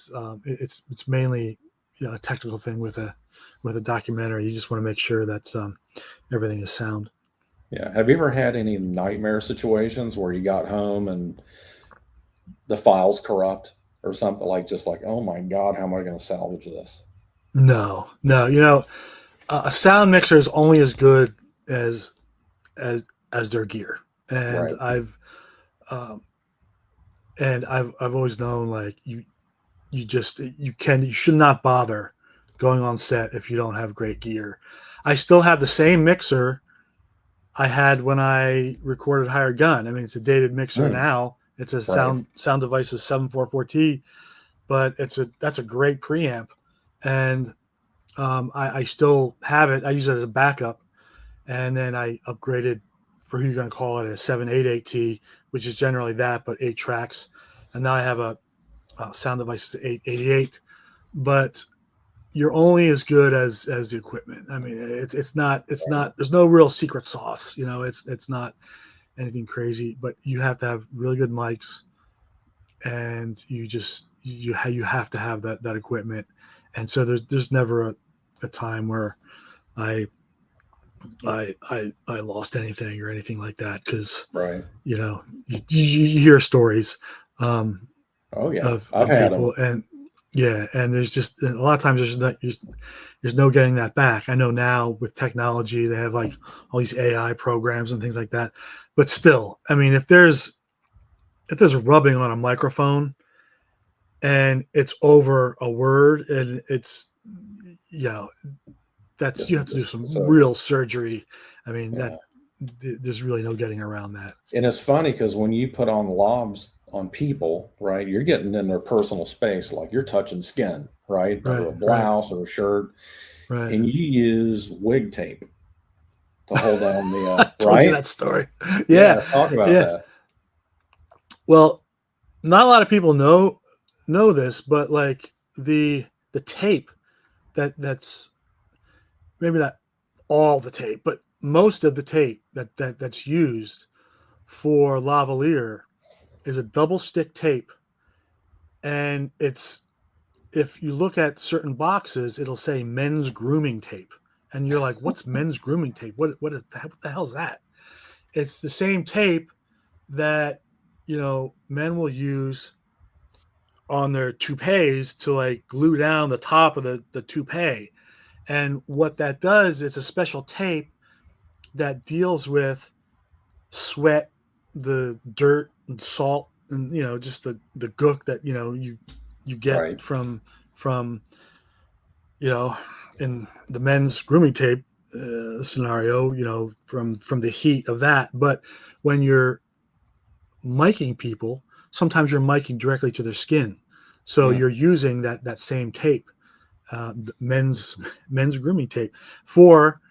it's mainly a technical thing with a documentary. You just want to make sure that everything is sound. Yeah. Have you ever had any nightmare situations where you got home and the file's corrupt or something, like just like, oh my God, how am I going to salvage this? No. A sound mixer is only as good as as their gear, and Right. um, I've always known, like, you should not bother going on set if you don't have great gear. I still have the same mixer I had when I recorded Hired Gun. I mean, it's a dated mixer Mm, now. It's a right. sound devices 744T, but that's a great preamp, and I still have it. I use it as a backup, and then I upgraded for who you're going to call it a 788T, which is generally that, but 8 tracks. And now I have a sound devices 888. But you're only as good as the equipment. I mean, it's not. There's no real secret sauce. It's not anything crazy, but you have to have really good mics, and you have to have that equipment. And so there's never a time where I I lost anything or anything like that, because Right. you hear stories Oh yeah. I've of had them. people, and yeah, and there's just a lot of times there's no getting that back. I know now with technology they have like all these AI programs and things like that, but still, I mean, if there's rubbing on a microphone and it's over a word, and it's you know that's Just, you have to do just some it's over. real surgery. I mean, Yeah. there's really no getting around that. And it's funny because when you put on lobs on people, right, you're getting in their personal space, like you're touching skin, right, or Right, a right, blouse or a shirt, right. and you use wig tape to hold down the I told you right. that story. Yeah, Yeah, talk about yeah. that. Well, not a lot of people know this, but like the tape that's maybe not all the tape, but most of the tape that's used for lavalier is a double stick tape, and it's if you look at certain boxes, it'll say men's grooming tape, and you're like, "What's men's grooming tape? What the hell's that?" It's the same tape that men will use on their toupees to like glue down the top of the toupee. And what that does, it's a special tape that deals with sweat, the dirt and salt and just the gook that you get Right. from in the men's grooming tape scenario, from the heat of that. But when you're miking people, sometimes you're miking directly to their skin, so Mm, you're using that same tape, the men's grooming tape, for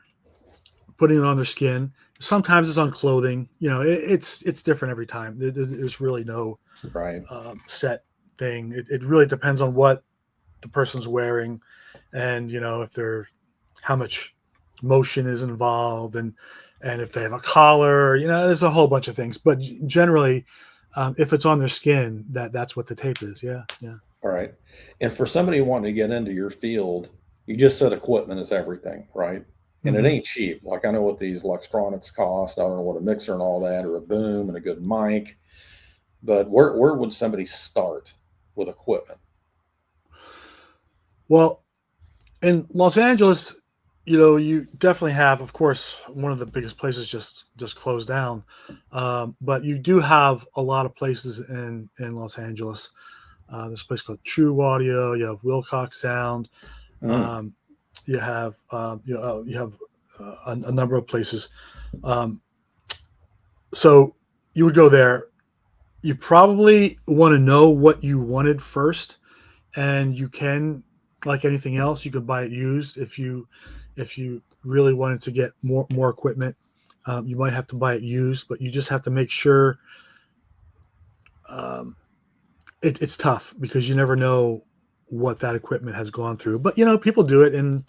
putting it on their skin. Sometimes it's on clothing. It's different every time. There's really no right. set thing. It really depends on what the person's wearing, and if they're how much motion is involved, and if they have a collar. There's a whole bunch of things. But generally, if it's on their skin, that's what the tape is. Yeah, yeah. All right. And for somebody wanting to get into your field, you just said equipment is everything, right? And it Hmm. ain't cheap. Like I know what these electronics cost. I don't know what a mixer and all that, or a boom and a good mic. But where would somebody start with equipment? Well, in Los Angeles, you definitely have, of course, one of the biggest places just closed down, but you do have a lot of places in Los Angeles. There's a place called True Audio. You have Wilcox Sound. Mm, Um, you have you have a number of places. Um, so you would go there. You probably want to know what you wanted first, and you can, like anything else, you could buy it used. If you really wanted to get more equipment, you might have to buy it used, but you just have to make sure. um, it's tough because you never know what that equipment has gone through, but people do it, and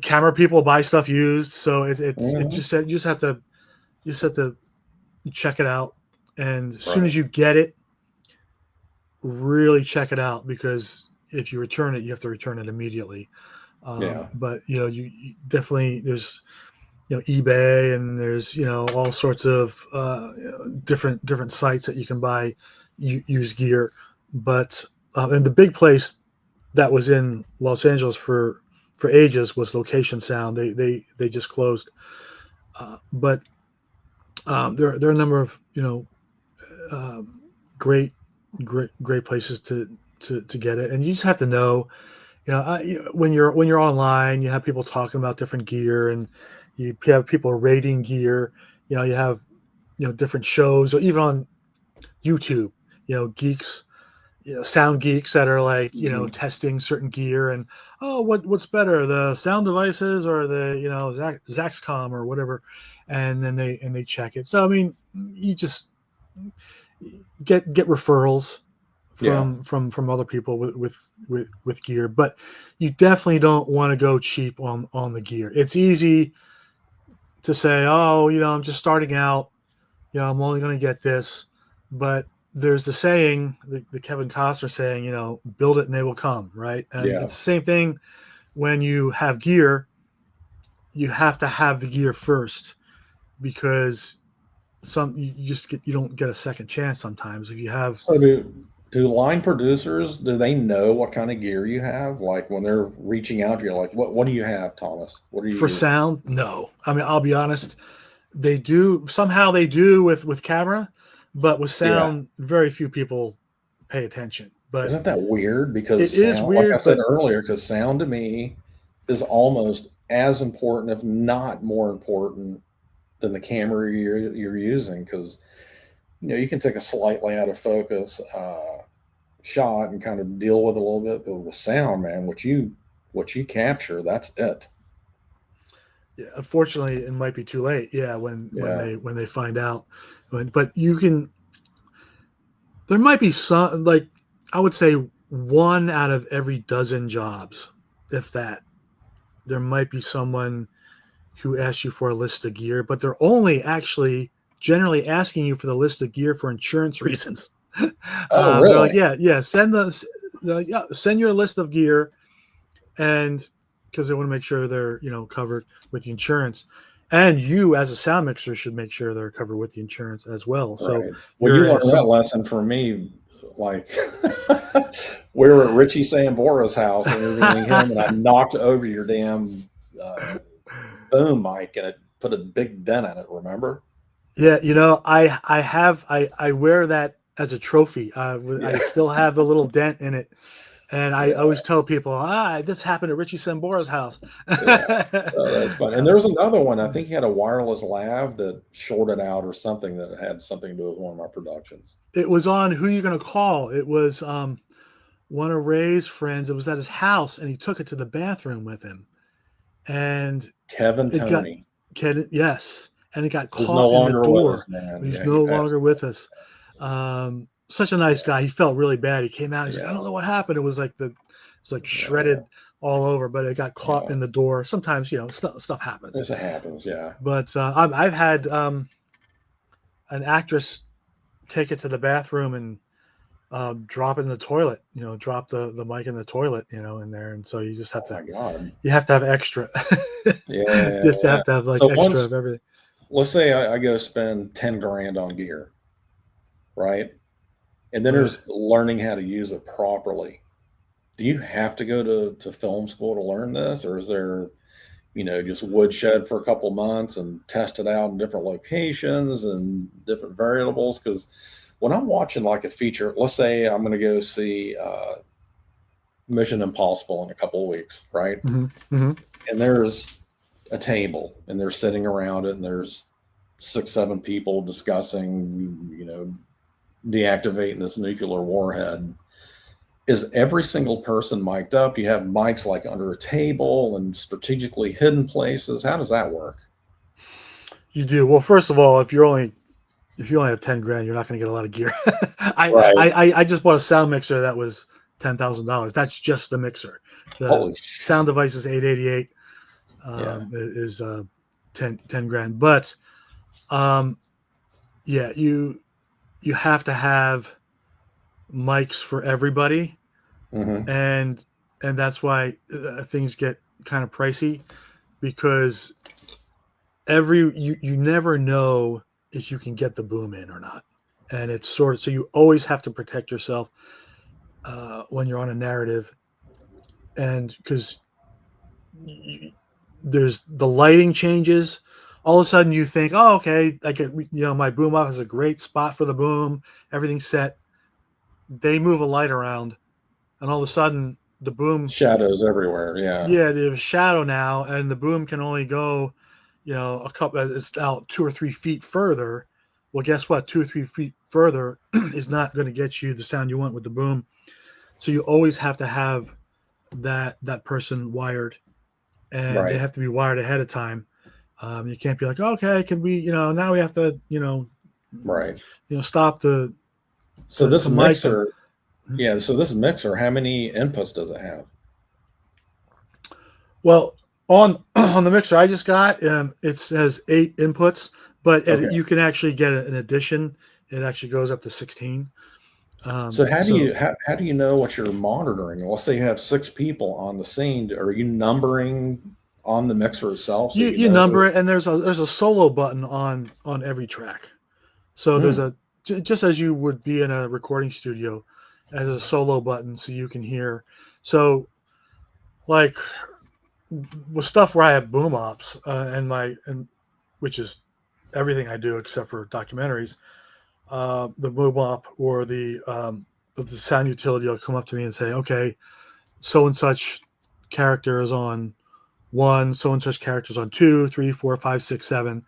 camera people buy stuff used, so it mhm, just you just have to check it out, and as soon right. as you get it, really check it out, because if you return it, you have to return it immediately. Yeah. But you definitely, there's eBay, and there's all sorts of different sites that you can buy used gear. But and the big place that was in Los Angeles for ages was Location Sound. They just closed, but there are a number of um, great great places to get it, and you just have to know. When you're online, you have people talking about different gear, and you have people rating gear. You have different shows, or even on YouTube, geeks, sound geeks that are like Mhm. testing certain gear, and oh, what's better, the sound devices or the Zaxcom or whatever, and then they check it. So I mean, you just get referrals Yeah. from other people with gear, but you definitely don't want to go cheap on the gear. It's easy to say, oh, I'm just starting out, I'm only going to get this. But there's the saying, the Kevin Costner saying, build it and they will come, right? And Yeah. it's the same thing when you have gear. You have to have the gear first, because you don't get a second chance sometimes if you have. So do line producers, do they know what kind of gear you have? Like when they're reaching out to you, like what do you have, Thomas? What are you For using? sound, no. I mean, I'll be honest, they do somehow, they do with camera, but with Yeah. sound, very few people pay attention. But Isn't that weird? it Because is sound, like I weird. said But earlier, because sound to me is almost as important, if not more important, than the camera you're using. Because you can take a slightly out of focus shot and kind of deal with it a little bit, but with sound, man, what you capture, that's it. yeah, unfortunately, it might be too late. Yeah, Yeah. when they find out. But you can. There might be some, like, I would say, one out of every dozen jobs, if that. There might be someone who asks you for a list of gear, but they're only actually generally asking you for the list of gear for insurance reasons. Oh, They're like, really? yeah, yeah, they're like, yeah, send your list of gear, and because they want to make sure they're covered with the insurance, and you as a sound mixer should make sure they're covered with the insurance as well. So Right. Well, you you're learned that some. lesson from me. Like, we were at Richie Sambora's house interviewing him, and I knocked over your damn boom mic, and it put a big dent in it. Remember? Yeah, I wear that as a trophy. I still have the little dent in it. And I Yeah. always tell people, this happened at Richie Sambora's house. Yeah. Oh, that's fun. And there's another one. I think he had a wireless lav that shorted out or something that had something to do with one of my productions. It was on Who You Gonna Call. It was one of Ray's friends. It was at his house, and he took it to the bathroom with him. And Kevin it got Tony. yes, and it got Who's no caught in the longer with door. us, man. He's Yeah, he no passed longer away. with us. Such a nice guy. He felt really bad. He came out. He's like, I Yeah. don't know what happened. It was like shredded all over, but it got caught Yeah. in the door. Sometimes stuff happens. This happens, yeah. But I've had an actress take it to the bathroom and drop it in the toilet. Drop the mic in the toilet. In there, and so you just have Oh my God. you have to have extra. Yeah. Just have to have like So extra of everything. let's say I go spend 10 grand on gear, right? And then Right. there's learning how to use it properly. Do you have to go to film school to learn this, or is there, just woodshed for a couple months and test it out in different locations and different variables? Because when I'm watching like a feature, let's say I'm going to go see Mission Impossible in a couple of weeks, right? Mm-hmm. Mm-hmm. And there's a table and they're sitting around it and there's 6, 7 people discussing, deactivating this nuclear warhead. Is every single person mic'd up? You have mics like under a table and strategically hidden places. How does that work? You do. Well, first of all, if you only have 10 grand, you're not going to get a lot of gear. Right. I just bought a sound mixer that was $10,000. That's just the mixer. The Holy shit. sound device is 888. Is 10 grand. But yeah, you have to have mics for everybody. Mm-hmm. And that's why things get kind of pricey, because you never know if you can get the boom in or not, and it's so you always have to protect yourself when you're on a narrative, and because there's the lighting changes. All of a sudden you think, oh, okay, I get, my boom off has a great spot for the boom, everything's set. They move a light around, and all of a sudden the boom Shadows everywhere. Yeah. there's a shadow now, and the boom can only go a couple, it's out 2 or 3 feet further. Well, guess what? 2 or 3 feet further is not going to get you the sound you want with the boom. So you always have to have that person wired, and Right. they have to be wired ahead of time. You can't be like, okay, can we, now we have to, Right. stop the. So this mixer, and, So this mixer, how many inputs does it have? Well, on the mixer I just got, it says 8 inputs, but you can actually get an addition. It actually goes up to 16. So how do you know what you're monitoring? Let's say you have 6 people on the scene. Are you numbering on the mixer itself? So you number it, and there's a solo button on every track. So there's just as you would be in a recording studio, there's a solo button so you can hear. So like with stuff where I have boom ops and which is everything I do except for documentaries, the boom op or the sound utility will come up to me and say, okay, so and such character is on 1, so and such characters on 2, 3, 4, 5, 6, 7.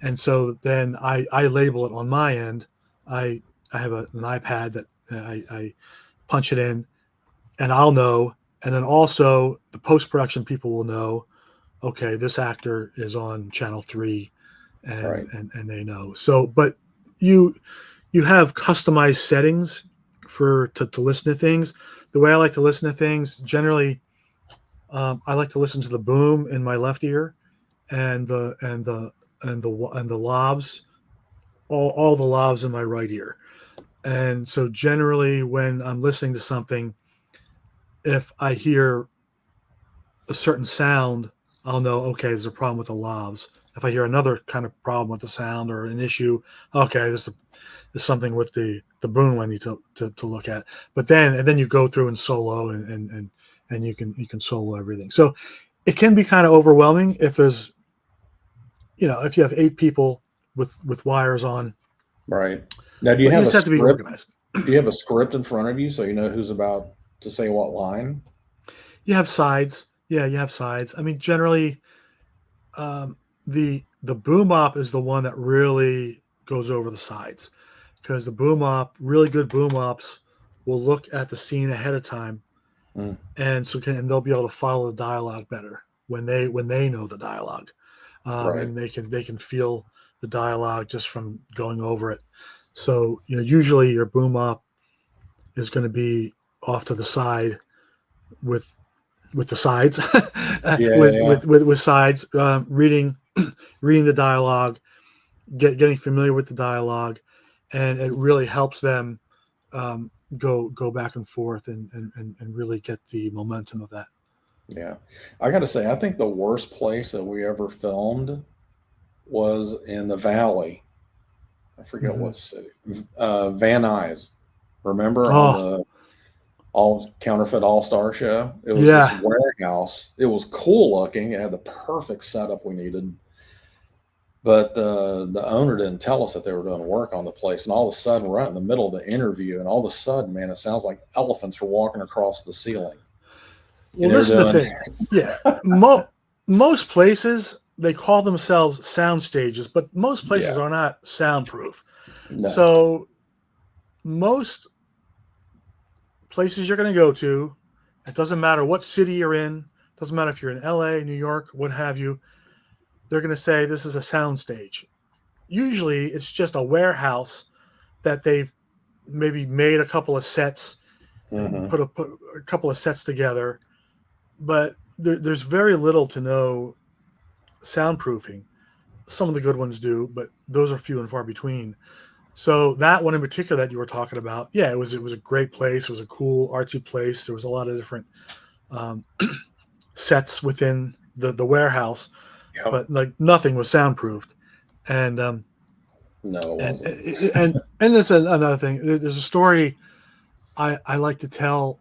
And so then I label it on my end. I have an iPad that I punch it in, and I'll know. And then also the post-production people will know, okay, this actor is on channel 3, and they know. So, but you have customized settings to listen to things. The way I like to listen to things, generally, I like to listen to the boom in my left ear, and the lavs, all the lavs in my right ear. And so generally when I'm listening to something, if I hear a certain sound, I'll know, okay, there's a problem with the lavs. If I hear another kind of problem with the sound or an issue, okay, there's something with the boom I need to look at. But then you go through and solo and you can solo everything. So it can be kind of overwhelming if there's, if you have 8 people with wires on. Right. Now, do you but you have a just have to be script? organized. Do you have a script in front of you so you know who's about to say what line? You have sides. Yeah, you have sides. I mean, generally, the boom op is the one that really goes over the sides, because the boom op, really good boom ops, will look at the scene ahead of time, Mm, and they'll be able to follow the dialogue better when they know the dialogue, right. and they can feel the dialogue just from going over it. So usually your boom op is going to be off to the side with the sides, Yeah, with, yeah, with with sides, reading the dialogue, getting familiar with the dialogue, and it really helps them go back and forth and really get the momentum of that. yeah. I got to say, I think the worst place that we ever filmed was in the Valley. I forget Hmm. what city. Van Nuys. Remember on Oh the all counterfeit all star show? It was this yeah. warehouse. It was cool looking. It had the perfect setup we needed. But the owner didn't tell us that they were doing work on the place. And all of a sudden, we're right in the middle of the interview, and all of a sudden, man, it sounds like elephants are walking across the ceiling. Well, And they're this is the doing, thing. Yeah, most places they call themselves sound stages, but most places yeah, are not soundproof. no, So most places you're going to go to, it doesn't matter what city you're in, doesn't matter if you're in LA, New York, what have you, they're going to say this is a sound stage. Usually it's just a warehouse that they've maybe made a couple of sets and hmm, put a couple of sets together, but there's very little to no soundproofing. Some of the good ones do, but those are few and far between. So that one in particular that you were talking about, yeah, it was a great place. It was a cool artsy place. There was a lot of different um, sets within the warehouse, yep, but like nothing was soundproofed. And no, it and wasn't. and that's another thing. There's a story I like to tell.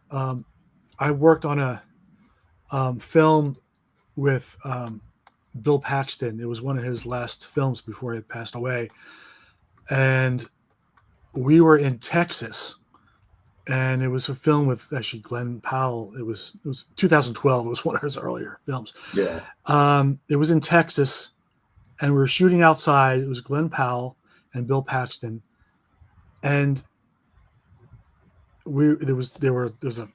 I worked on a film with Bill Paxton. It was one of his last films before he had passed away, and we were in Texas, and it was a film with actually Glenn Powell. It was 2012. It was one of his earlier films. Yeah, It was in Texas, and we were shooting outside. It was Glenn Powell and Bill Paxton, and there was a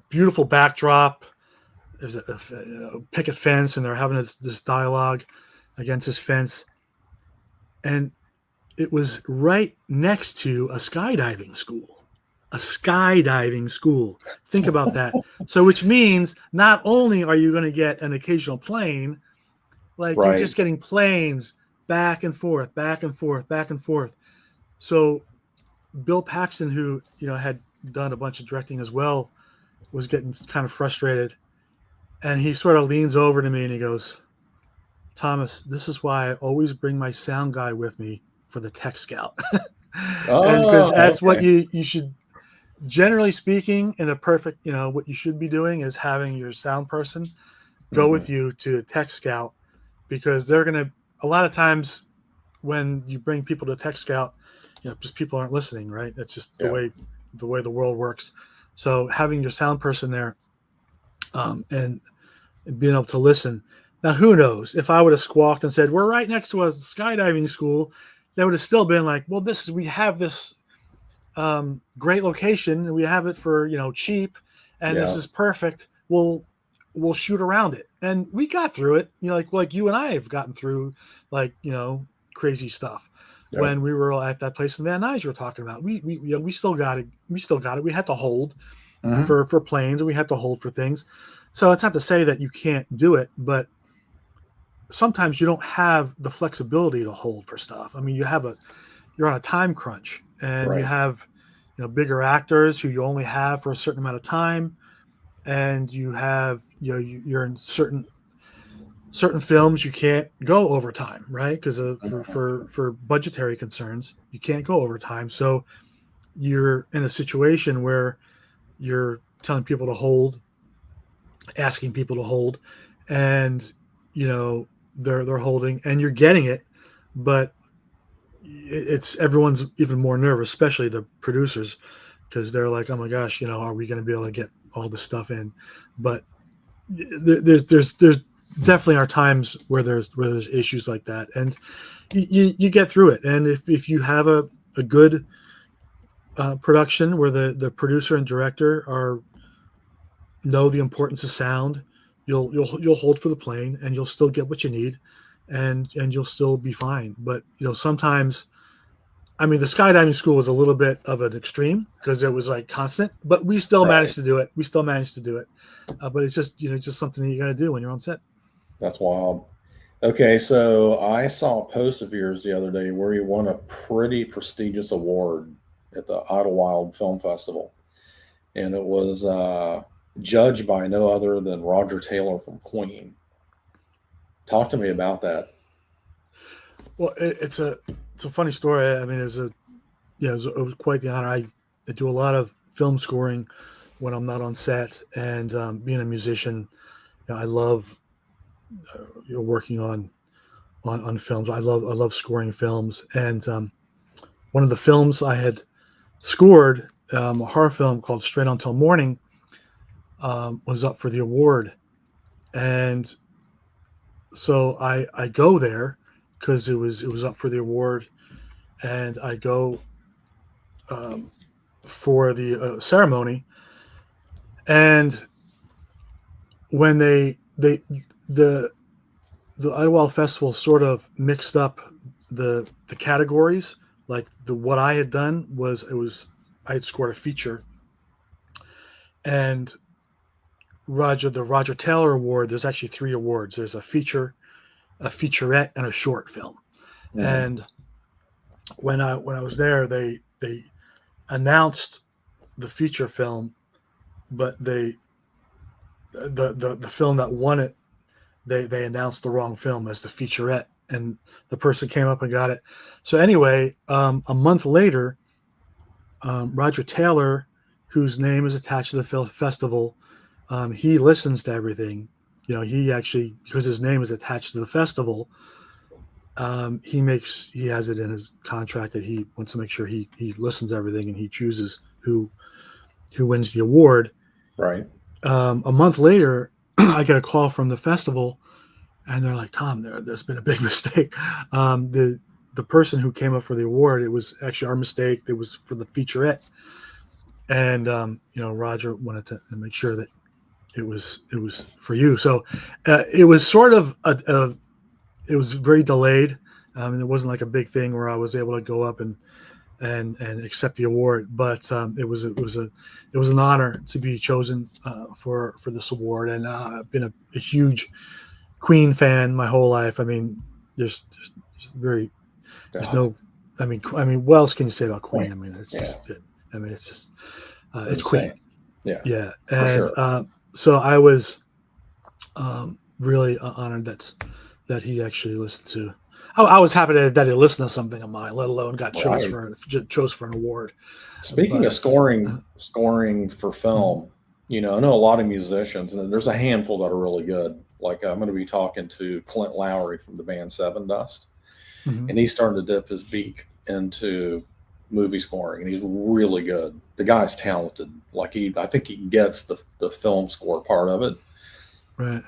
beautiful backdrop. There's a picket fence, and they're having this dialogue against this fence, and it was right next to a skydiving school. A skydiving school. Think about that. So, which means not only are you going to get an occasional plane, like you're right. just getting planes back and forth, back and forth, back and forth. So, Bill Paxton, who had done a bunch of directing as well, was getting kind of frustrated, and he sort of leans over to me and he goes, "Thomas, this is why I always bring my sound guy with me for the tech scout." And because Oh, that's what okay. you should, generally speaking, in a perfect, what you should be doing is having your sound person go Hmm. with you to tech scout, because they're going to, a lot of times when you bring people to tech scout, just people aren't listening, right? That's just the Yeah. way the world works. So having your sound person there, and being able to listen. Now, who knows? If I would have squawked and said, "We're right next to a skydiving school," that would have still been like, "Well, we have this great location, and we have it for cheap, and this Yeah. is perfect. We'll shoot around it." And we got through it. Like you and I have gotten through, like crazy stuff. Yeah. When we were at that place in Van Nuys you were talking about, we still got it. We still got it. We had to hold Hmm. for planes, and we had to hold for things. So it's not to say that you can't do it, but sometimes you don't have the flexibility to hold for stuff. I mean, you're on a time crunch, and you Right. have bigger actors who you only have for a certain amount of time, and you have you're in certain films you can't go overtime, right? Because for budgetary concerns, you can't go overtime. So you're in a situation where you're telling people to hold, asking people to hold, and they're holding, and you're getting it, but it's everyone's even more nervous, especially the producers, because they're like, oh my gosh, are we going to be able to get all this stuff in? But there's definitely are times where there's issues like that, and you get through it. And if you have a good production where the producer and director know the importance of sound, you'll hold for the plane, and you'll still get what you need, and you'll still be fine. But sometimes, I mean, the skydiving school was a little bit of an extreme because it was like constant, but we still Right. managed to do it. But it's just something that you got to do when you're on set. That's wild. Okay, so I saw a post of yours the other day where you won a pretty prestigious award at the Idlewild Film Festival, and it was judged by no other than Roger Taylor from Queen. Talk to me about that. Well, it's a funny story. I mean, it was quite the honor. I do a lot of film scoring when I'm not on set, and being a musician, I love working on films. I love scoring films, and one of the films I had scored, a horror film called Straight On Till Morning, was up for the award, and so I go there because it was up for the award, and I go for the ceremony, and when the Idlewild Festival sort of mixed up the categories. Like what I had done was I had scored a feature, and the Roger Taylor Award. There's actually 3 awards. There's a feature, a featurette, and a short film. Mm. And when I was there, they announced the feature film, but the film that won it, they announced the wrong film as the featurette, and the person came up and got it. So anyway, a month later, Roger Taylor, whose name is attached to the film festival, he listens to everything. He actually, because his name is attached to the festival, he has it in his contract that he wants to make sure he listens to everything, and he chooses who wins the award. Right. A month later, I get a call from the festival, and they're like, Tom, there's been a big mistake. The person who came up for the award, it was actually our mistake. It was for the featurette, and Roger wanted to make sure that it was for you. So it was sort of it was very delayed. It wasn't like a big thing where I was able to go up and accept the award, but it was an honor to be chosen for this award. And I've been a huge Queen fan my whole life. I mean, there's no, I mean, what else can you say about Queen? I mean, it's just, it's Queen. Yeah. And sure. So I was really honored that he actually listened to. I was happy that he listened to something of mine, let alone got chose for an award. Speaking of scoring for film, I know a lot of musicians, and there's a handful that are really good. Like I'm going to be talking to Clint Lowry from the band Seven Dust, and he's starting to dip his beak into movie scoring, and he's really good. The guy's talented. Like I think he gets the film score part of it. Right.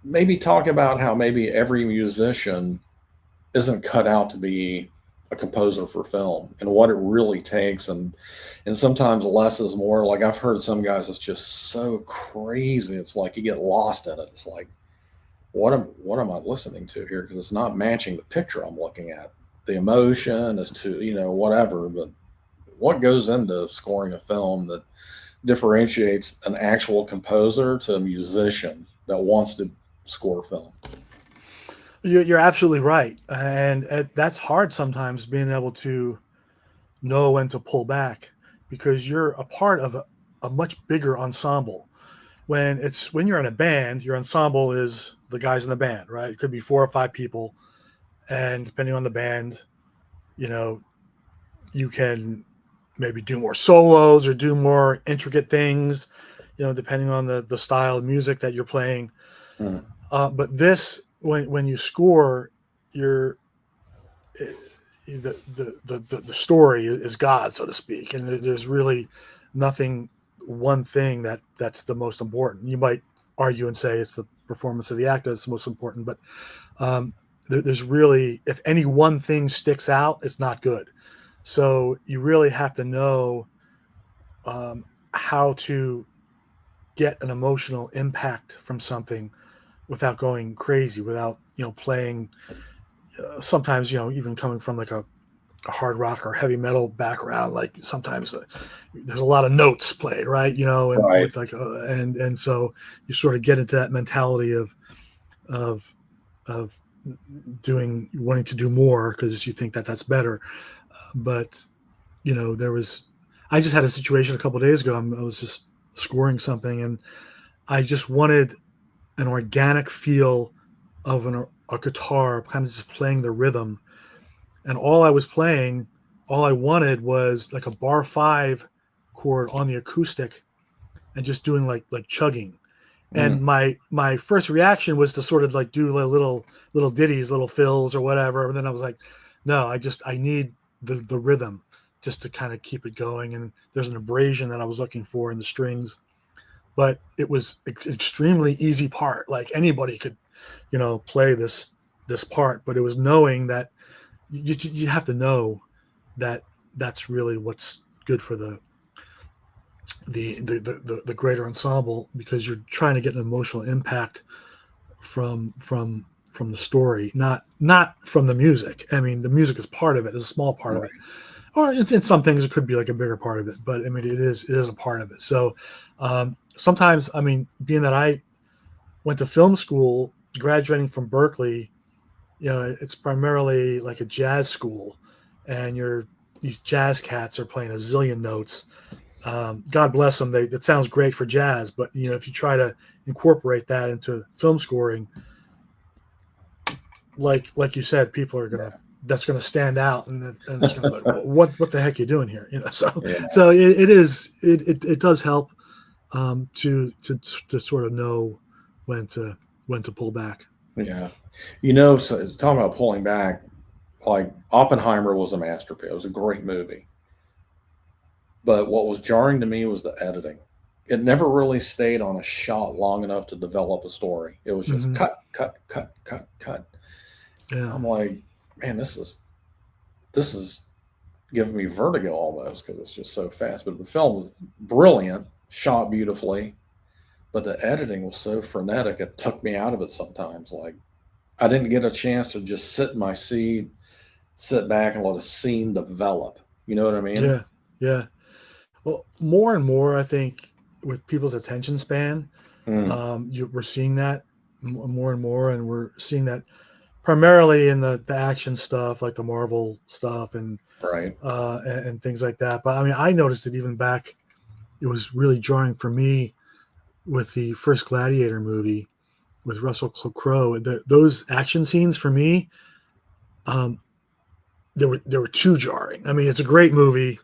Maybe talk about how maybe every musician isn't cut out to be a composer for film, and what it really takes, and sometimes less is more. Like I've heard some guys, it's just so crazy, it's like you get lost in it. It's like, what am I listening to here? Because it's not matching the picture I'm looking at. The emotion is to whatever, but what goes into scoring a film that differentiates an actual composer to a musician that wants to score film? You're absolutely right, and that's hard sometimes, being able to know when to pull back, because you're a part of a much bigger ensemble. When you're in a band, your ensemble is the guys in the band, right? It could be 4 or 5 people, and depending on the band, you can maybe do more solos or do more intricate things, depending on the style of music that you're playing. Hmm. But this, when you score, the story is God, so to speak, and there's really nothing, one thing that's the most important. You might argue and say it's the performance of the actor that's the most important, but there's really, if any one thing sticks out, it's not good. So you really have to know how to get an emotional impact from something without going crazy, without playing. Sometimes even coming from like a hard rock or heavy metal background, like sometimes there's a lot of notes played, right? And Right. with like and so you sort of get into that mentality of of wanting to do more because you think that that's better. But I just had a situation a couple of days ago. I was just scoring something, and I just wanted an organic feel of a guitar, kind of just playing the rhythm. And all I wanted was like a bar 5 chord on the acoustic, and just doing like chugging. And Mm. my first reaction was to sort of like do little ditties, little fills or whatever. And then I was like, no, I need the rhythm just to kind of keep it going. And there's an abrasion that I was looking for in the strings, but it was extremely easy part. Like anybody could, play this part, but it was knowing that you have to know that that's really what's good for the greater ensemble, because you're trying to get an emotional impact from the story, not from the music. I mean, the music is part of it, is a small part of Right. it, or in some things it could be like a bigger part of it. But I mean, it is a part of it. So sometimes, I mean, being that I went to film school, graduating from Berkeley, it's primarily like a jazz school, and these jazz cats are playing a zillion notes. God bless them. That sounds great for jazz, but if you try to incorporate that into film scoring, like you said, people are Yeah. that's gonna stand out, and it's gonna be like, well, what the heck are you doing here? So Yeah. so it does help to sort of know when to pull back. Yeah. So talking about pulling back, like Oppenheimer was a masterpiece. It was a great movie. But what was jarring to me was the editing. It never really stayed on a shot long enough to develop a story. It was just Hmm. cut, cut, cut, cut, cut. Yeah. I'm like, man, this is giving me vertigo almost because it's just so fast. But the film was brilliant, shot beautifully, but the editing was so frenetic it took me out of it sometimes. Like I didn't get a chance to just sit in my seat, sit back and let a scene develop. You know what I mean? Yeah. Yeah. Well, more and more, I think, with people's attention span, Mm, we're seeing that more and more, and we're seeing that primarily in the action stuff, like the Marvel stuff, right. and things like that. But I mean, I noticed it even back. It was really jarring for me with the first Gladiator movie with Russell Crowe. Those action scenes for me, um, they were too jarring. I mean, it's a great movie.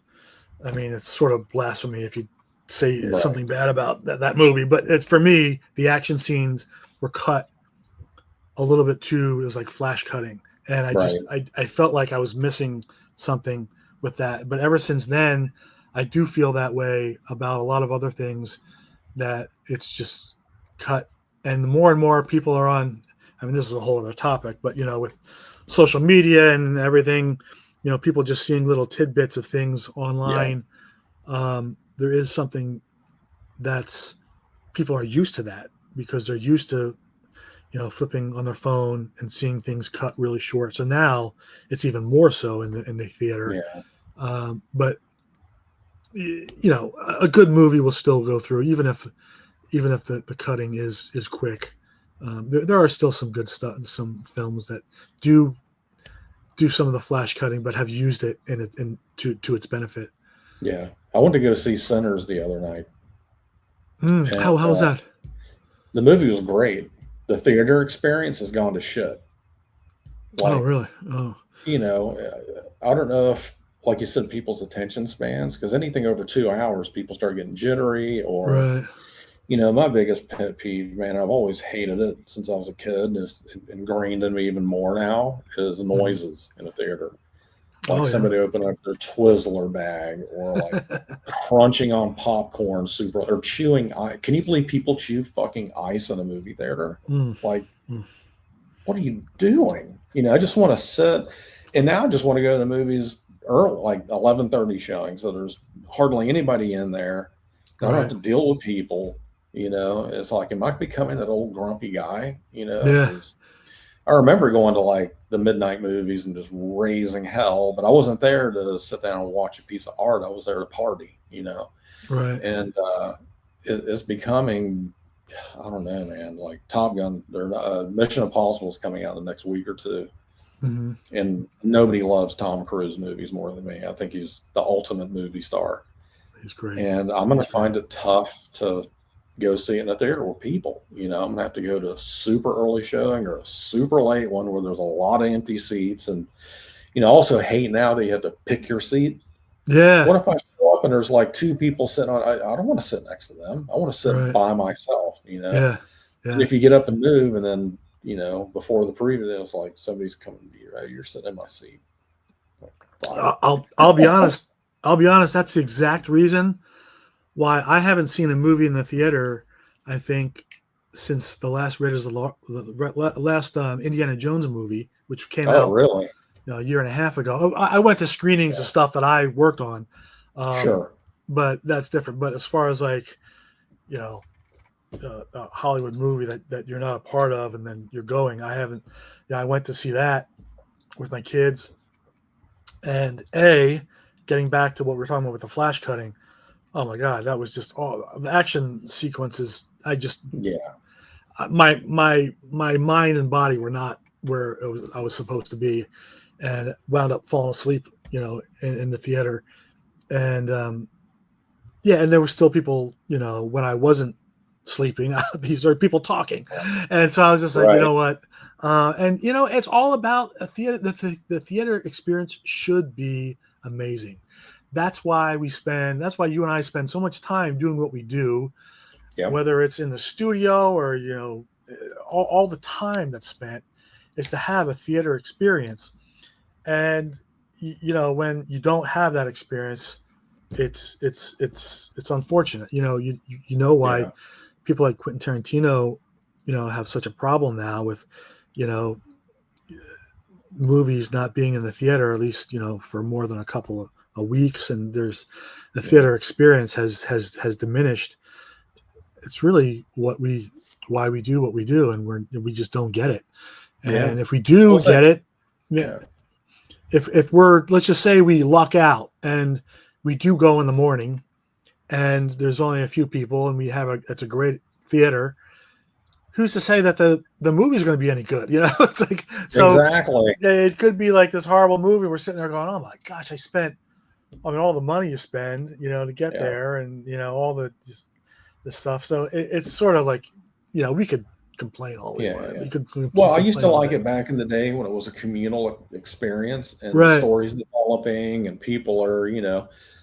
I mean, it's sort of blasphemy if you say Right. something bad about that movie, but it's, for me, the action scenes were cut a little bit too. It was like flash cutting, and Right. I felt like I was missing something with that. But ever since then, I do feel that way about a lot of other things, that it's just cut. And the more and more people are on, I mean, this is a whole other topic, but with social media and everything, people just seeing little tidbits of things Yeah. online. There is something that's, people are used to that, because they're used to flipping on their phone and seeing things cut really short. So now it's even more so in the theater. Yeah. But a good movie will still go through, even if the cutting is quick. There are still some good stuff, some films that do some of the flash cutting, but have used it to its benefit. Yeah. I went to go see Sinners the other night, and How was that? the movie was great. The theater experience has gone to shit. Oh, Like, really? Oh, I don't know if, like you said, people's attention spans, because anything over 2 hours, people start getting jittery, or, right. My biggest pet peeve, man, I've always hated it since I was a kid, and it's ingrained in me even more now, is Mhm. noises in a theater. Like Oh yeah. somebody opening up their Twizzler bag, or like crunching on popcorn super, or chewing ice. Can you believe people chew fucking ice in a movie theater? Mm, Like, mm. what are you doing? I just want to sit, and now I just want to go to the movies early, like 11:30 showing, so there's hardly anybody in there. I don't have Right. to deal with people. It's like, am I becoming that old grumpy guy? Yeah. Because I remember going to like the midnight movies and just raising hell, but I wasn't there to sit down and watch a piece of art. I was there to party. Right. And it's becoming, I don't know, man, like Top Gun, or Mission Impossible is coming out in the next week or two. Hmm. And nobody loves Tom Cruise movies more than me. I think he's the ultimate movie star. He's great. And I'm going to He's great. find it tough to go see it in a theater with people. I'm going to have to go to a super early showing or a super late one where there's a lot of empty seats. And, also hate now that you have to pick your seat. Yeah. What if I show up and there's like two people sitting on, I don't want to sit next to them. I want to sit Right. by myself. Yeah. And Yeah. if you get up and move and then, before the preview, it's like somebody's coming to you, right? You're sitting in my seat. Like, I'll be honest. I'll be honest. That's the exact reason why I haven't seen a movie in the theater. I think since the last the last Indiana Jones movie, which came oh, out really? a year and a half ago. I went to screenings of Yeah, stuff that I worked on, um, sure. but that's different. But as far as like you know, a Hollywood movie that you're not a part of, and then you're going, I haven't. Yeah, I went to see that with my kids, and getting back to what we're talking about with the flash cutting. Oh my god, that was just all the action sequences. Yeah, My mind and body were not where I was supposed to be, and wound up falling asleep, in the theater. And yeah, and there were still people, when I wasn't sleeping. These are people talking, and so I was just like, you right. know what, and it's all about a theater. The theater experience should be amazing. That's why we spend. That's why you and I spend so much time doing what we do, Yep. whether it's in the studio or all the time that's spent is to have a theater experience. And when you don't have that experience, it's unfortunate. You know why Yeah. people like Quentin Tarantino, have such a problem now with, you know, movies not being in the theater, at least, for more than a couple of weeks. And there's the Yeah. theater experience has diminished. It's really why we do what we do. And we just don't get it. Yeah. And if we do What's that? get it, yeah, Yeah. if we're, let's just say we luck out and we do go in the morning and there's only a few people and it's a great theater, who's to say that the movie's going to be any good? It's like, so Exactly. it could be like this horrible movie. We're sitting there going, oh my gosh, all the money you spend, to get Yeah. there, and all the stuff. So it's sort of like, we could complain all we Yeah. want. Yeah. We could Well, I used to complain all like day. it back in the day when it was a communal experience and the Right. stories developing and people are,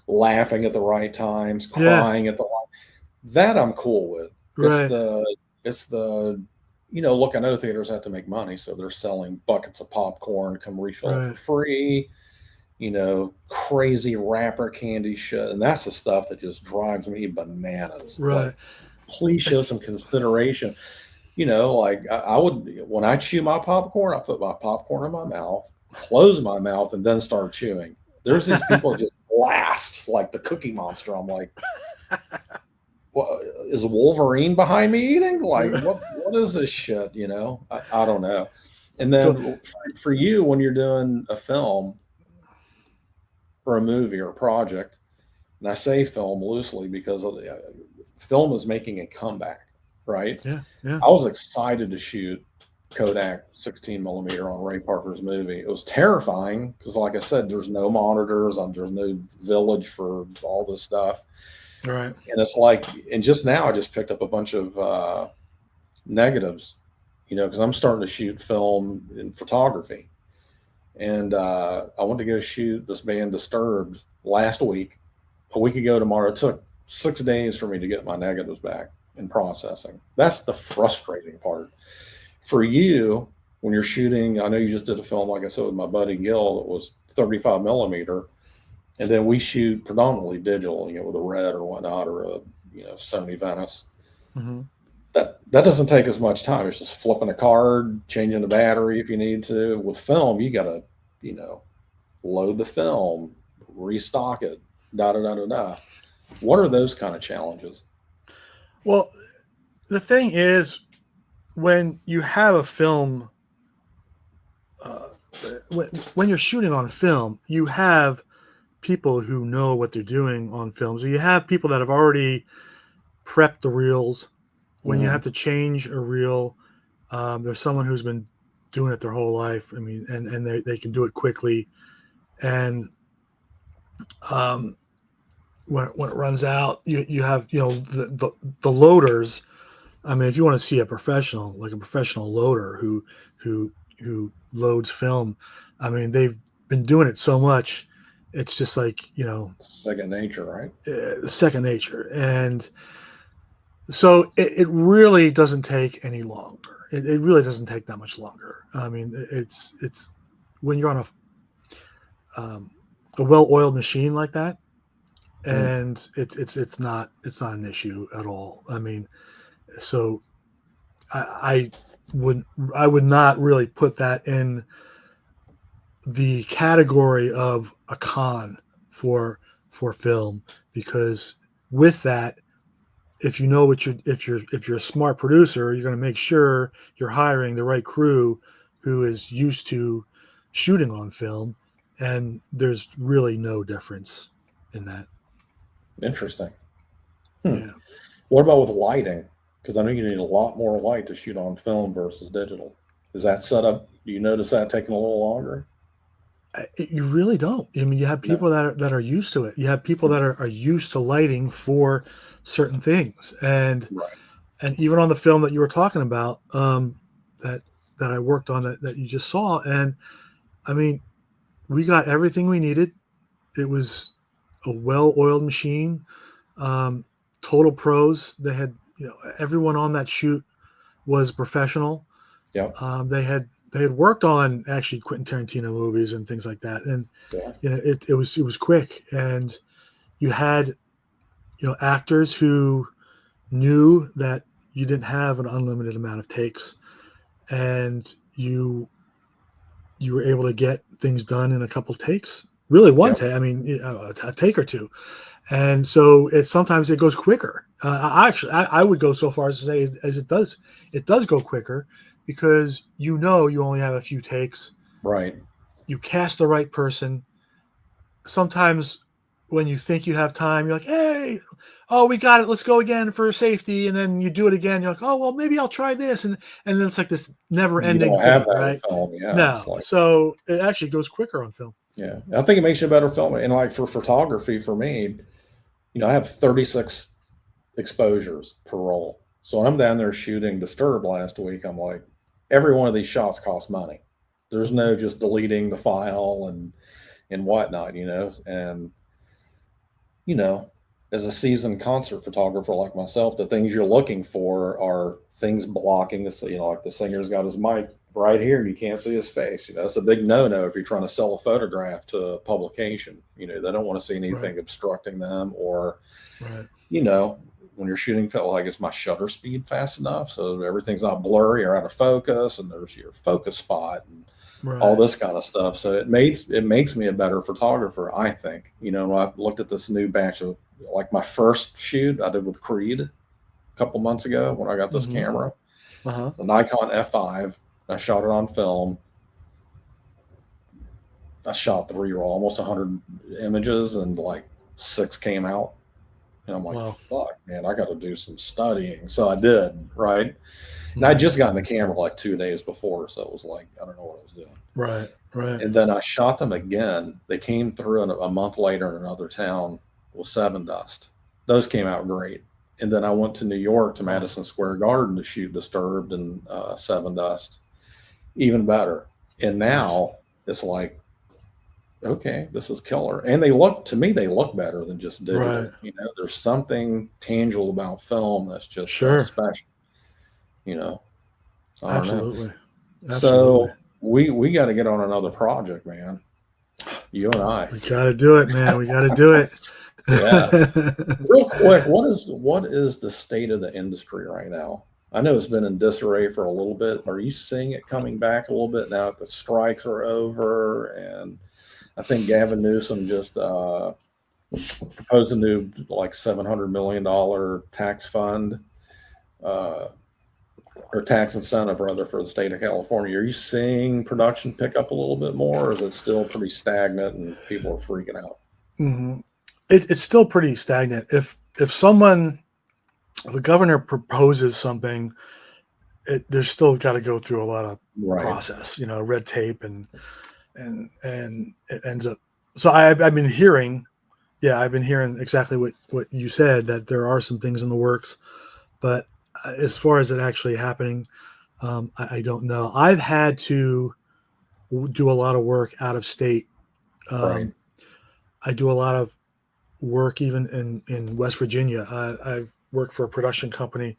laughing at the right times, Yeah. crying at the right. That I'm cool with. It's Right. the look, I know theaters have to make money, so they're selling buckets of popcorn, come refill it for Right. free, crazy wrapper candy shit. And that's the stuff that just drives me bananas. Right. Like, please show some consideration. Like I would, when I chew my popcorn, I put my popcorn in my mouth, close my mouth, and then start chewing. There's these people that just blast like the Cookie Monster. I'm like, what is Wolverine behind me eating? Like, what is this shit? I don't know. And So then for you, when you're doing a film or a movie or a project, and I say film loosely because film is making a comeback, right? yeah, yeah, I was excited to shoot Kodak 16 millimeter on Ray Parker's movie. It was terrifying because, like I said, there's no monitors, there's no village for all this stuff. right, And it's like, and just now I just picked up a bunch of negatives, because I'm starting to shoot film and photography. And I went to go shoot this band Disturbed last week, a week ago tomorrow. It took 6 days for me to get my negatives back. and processing. That's the frustrating part. For you, when you're shooting, I know you just did a film, like I said, with my buddy Gil, that was 35 millimeter. And then we shoot predominantly digital, with a red or whatnot, or a, Sony Venice. Mm-hmm. That doesn't take as much time. It's just flipping a card, changing the battery if you need to. With film, you got to, load the film, restock it, da da da da da. What are those kind of challenges? Well, the thing is, when you have a film, when you're shooting on film, you have people who know what they're doing on film. So you have people that have already prepped the reels. When you have to change a reel, there's someone who's been doing it their whole life. I mean, and they can do it quickly. And when it runs out, you have the loaders. I mean, if you want to see a professional, like a professional loader who loads film, I mean, they've been doing it so much, it's just like, second nature, right? Second nature. And so it really doesn't take any longer. It really doesn't take that much longer. I mean, it's when you're on a well-oiled machine like that, and it's not an issue at all. I mean, so I would not really put that in the category of a con for film, because with that, if you know what if you're a smart producer, you're going to make sure you're hiring the right crew who is used to shooting on film, and there's really no difference in that. Interesting. Yeah. What about with lighting? Because I know you need a lot more light to shoot on film versus digital. Is that set up? Do you notice that taking a little longer? You really don't. I mean, you have people that are used to it. You have people that are used to lighting for certain things, and even on the film that you were talking about, that I worked on, that you just saw, and I mean, we got everything we needed. It was a well-oiled machine, total pros. They had, everyone on that shoot was professional. Yeah. They had worked on actually Quentin Tarantino movies and things like that, and it was quick, and you had actors who knew that you didn't have an unlimited amount of takes, and you were able to get things done in a couple of takes. Really, one take. I mean, a take or two, and so sometimes it goes quicker. I would go so far as to say as it does go quicker, because you only have a few takes. Right. You cast the right person. Sometimes when you think you have time, you're like, hey, oh, we got it. Let's go again for safety. And then you do it again. You're like, oh, well, maybe I'll try this. And then it's like this never ending thing, have that right? Film. Yeah. No. So it actually goes quicker on film. Yeah. I think it makes you a better film. And like for photography, for me, I have 36 exposures per roll. So I'm down there shooting Disturb last week. I'm like, every one of these shots costs money. There's no just deleting the file and whatnot, and, as a seasoned concert photographer like myself, the things you're looking for are things blocking the, like the singer's got his mic right here and you can't see his face. That's a big no-no if you're trying to sell a photograph to a publication. They don't want to see anything obstructing them, or, when you're shooting film, like, is my shutter speed fast enough so everything's not blurry or out of focus, and there's your focus spot and all this kind of stuff. So it makes me a better photographer, I think. I looked at this new batch of, like, my first shoot I did with Creed a couple months ago when I got this camera. It's a Nikon F5. I shot it on film. I shot 3 roll, almost 100 images, and like 6 came out. And I'm like, fuck, man, I got to do some studying. So I did, right? And I just got in the camera like 2 days before, so it was like, I don't know what I was doing. Right. And then I shot them again. They came through a month later in another town with 7 dust. Those came out great. And then I went to New York to Madison Square Garden to shoot Disturbed and 7 dust. Even better. And now it's like okay, this is killer. And they look, to me, they look better than just Right. digital. You know, there's something tangible about film that's just Sure. special. You know, I don't know. Absolutely. Absolutely. So we got to get on another project, man. You and I. We got to do it, man. We got to do it. Yeah. Real quick, what is the state of the industry right now? I know it's been in disarray for a little bit. Are you seeing it coming back a little bit now that the strikes are over? And I think Gavin Newsom just proposed a new like $700 million tax fund, uh, or tax incentive rather, for the state of California. Are you seeing production pick up a little bit more, or is it still pretty stagnant and people are freaking out? Mhm. It's still pretty stagnant. If a governor proposes something, there's still got to go through a lot of Right. process, red tape, and it ends up. So I've been hearing, yeah, I've been hearing exactly what you said, that there are some things in the works, but as far as it actually happening, I don't know. I've had to do a lot of work out of state. Right. Um, I do a lot of work even in West Virginia. I've worked for a production company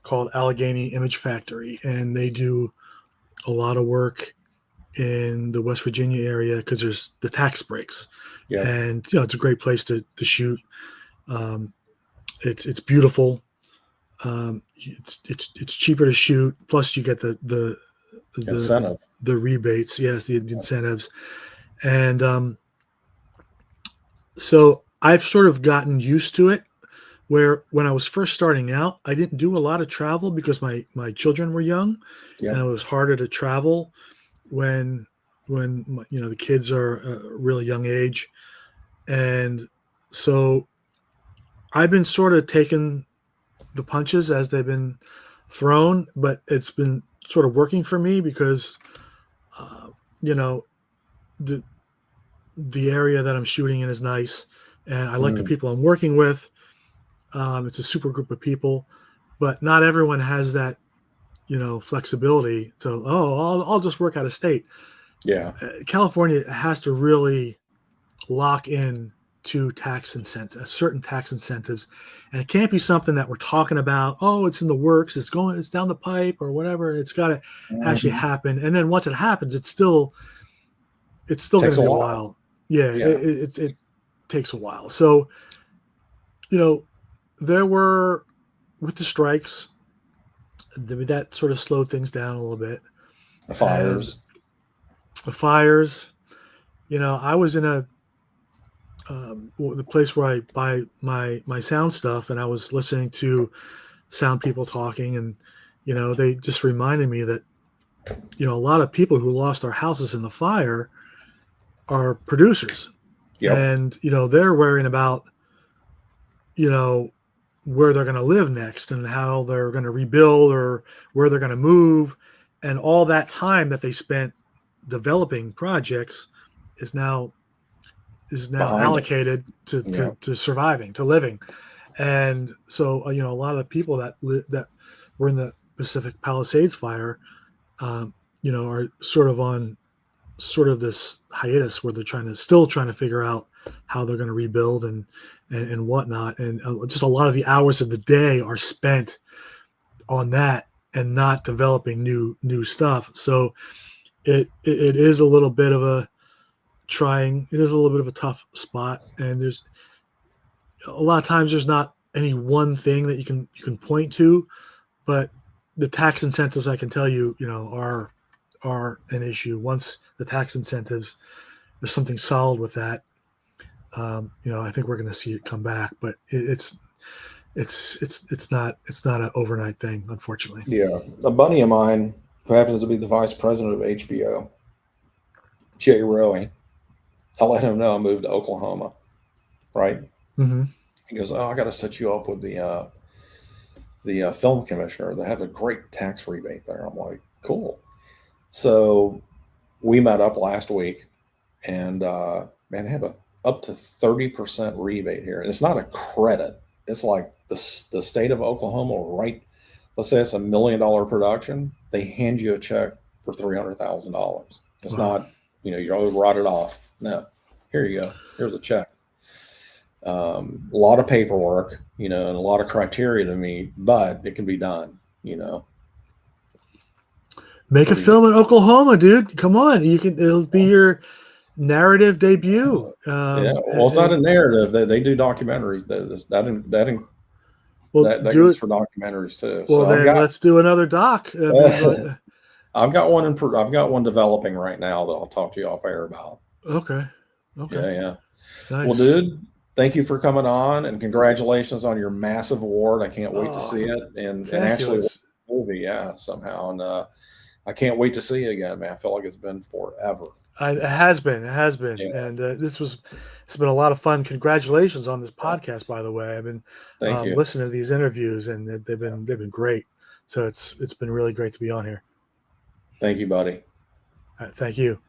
called Allegheny Image Factory, and they do a lot of work in the West Virginia area because there's the tax breaks, Yep. and it's a great place to shoot. Um, it's beautiful. It's cheaper to shoot. Plus, you get the Incentive. the rebates. Yes, the incentives, and so I've sort of gotten used to it. Where when I was first starting out, I didn't do a lot of travel because my children were young, and it Yep. was harder to travel when the kids are a really young age, and so I've been sort of taking the punches as they've been thrown, but it's been sort of working for me because uh, you know the the area that I'm shooting in is nice, and I like the Mm, people I'm working with. It's a super group of people, but not everyone has that flexibility to, oh, I'll just work out of state. yeah. California has to really lock in to tax incentives, certain tax incentives, and it can't be something that we're talking about. Oh, it's in the works. It's down the pipe or whatever. It's got to actually Mhm. happen. And then once it happens, it's still going Takes to a be a while. while. Yeah, Yeah. it takes a while. So you know, there were with the strikes that sort of slowed things down a little bit, The and fires. the fires. I was in the place where I buy my sound stuff, and I was listening to sound people talking, and they just reminded me that a lot of people who lost their houses in the fire are producers, Yep. and they're worrying about you know where they're going to live next and how they're going to rebuild or where they're going to move, and all that time that they spent developing projects is now Behind them. allocated to Yeah. surviving, to living. And so a lot of the people that were in the Pacific Palisades fire, um, are sort of on sort of this hiatus where they're still trying to figure out how they're going to rebuild and whatnot, and just a lot of the hours of the day are spent on that and not developing new stuff. So it is a little bit of a trying. It is a little bit of a tough spot, and there's a lot of times there's not any one thing that you can point to, but the tax incentives, I can tell you, are an issue. Once the tax incentives, there's something solid with that. I think we're going to see it come back, but it's not an overnight thing, unfortunately. Yeah. A buddy of mine who happens to be the vice president of HBO, Jay Rowe, I let him know I moved to Oklahoma. Right. Hmm. He goes, "Oh, I got to set you up with the film commissioner. They have a great tax rebate there." I'm like, "Cool." So we met up last week, and man, they have a up to 30% rebate here, and it's not a credit. It's like the state of Oklahoma will write. Let's say it's $1 million production. They hand you a check for $300,000. It's Wow. not, you always write it off. No. here you go. Here's a check. A lot of paperwork, and a lot of criteria to meet, but it can be done, Make a film in Oklahoma, dude. Come on. It'll be your narrative debut. Yeah. Well, it's not a narrative. They do documentaries. That do goes it for documentaries too. Well, So then let's do another doc. I mean, I've got one developing right now that I'll talk to you off air about. Okay. Yeah. Nice. Well, dude, thank you for coming on, and congratulations on your massive award. I can't wait to see it, and actually watch the movie, somehow. And I can't wait to see you again, man. I feel like it's been forever. It has been, Yeah. and it's been a lot of fun. Congratulations on this podcast, by the way. I've been listening to these interviews, and they've been great. So it's been really great to be on here. Thank you, buddy. All right, thank you.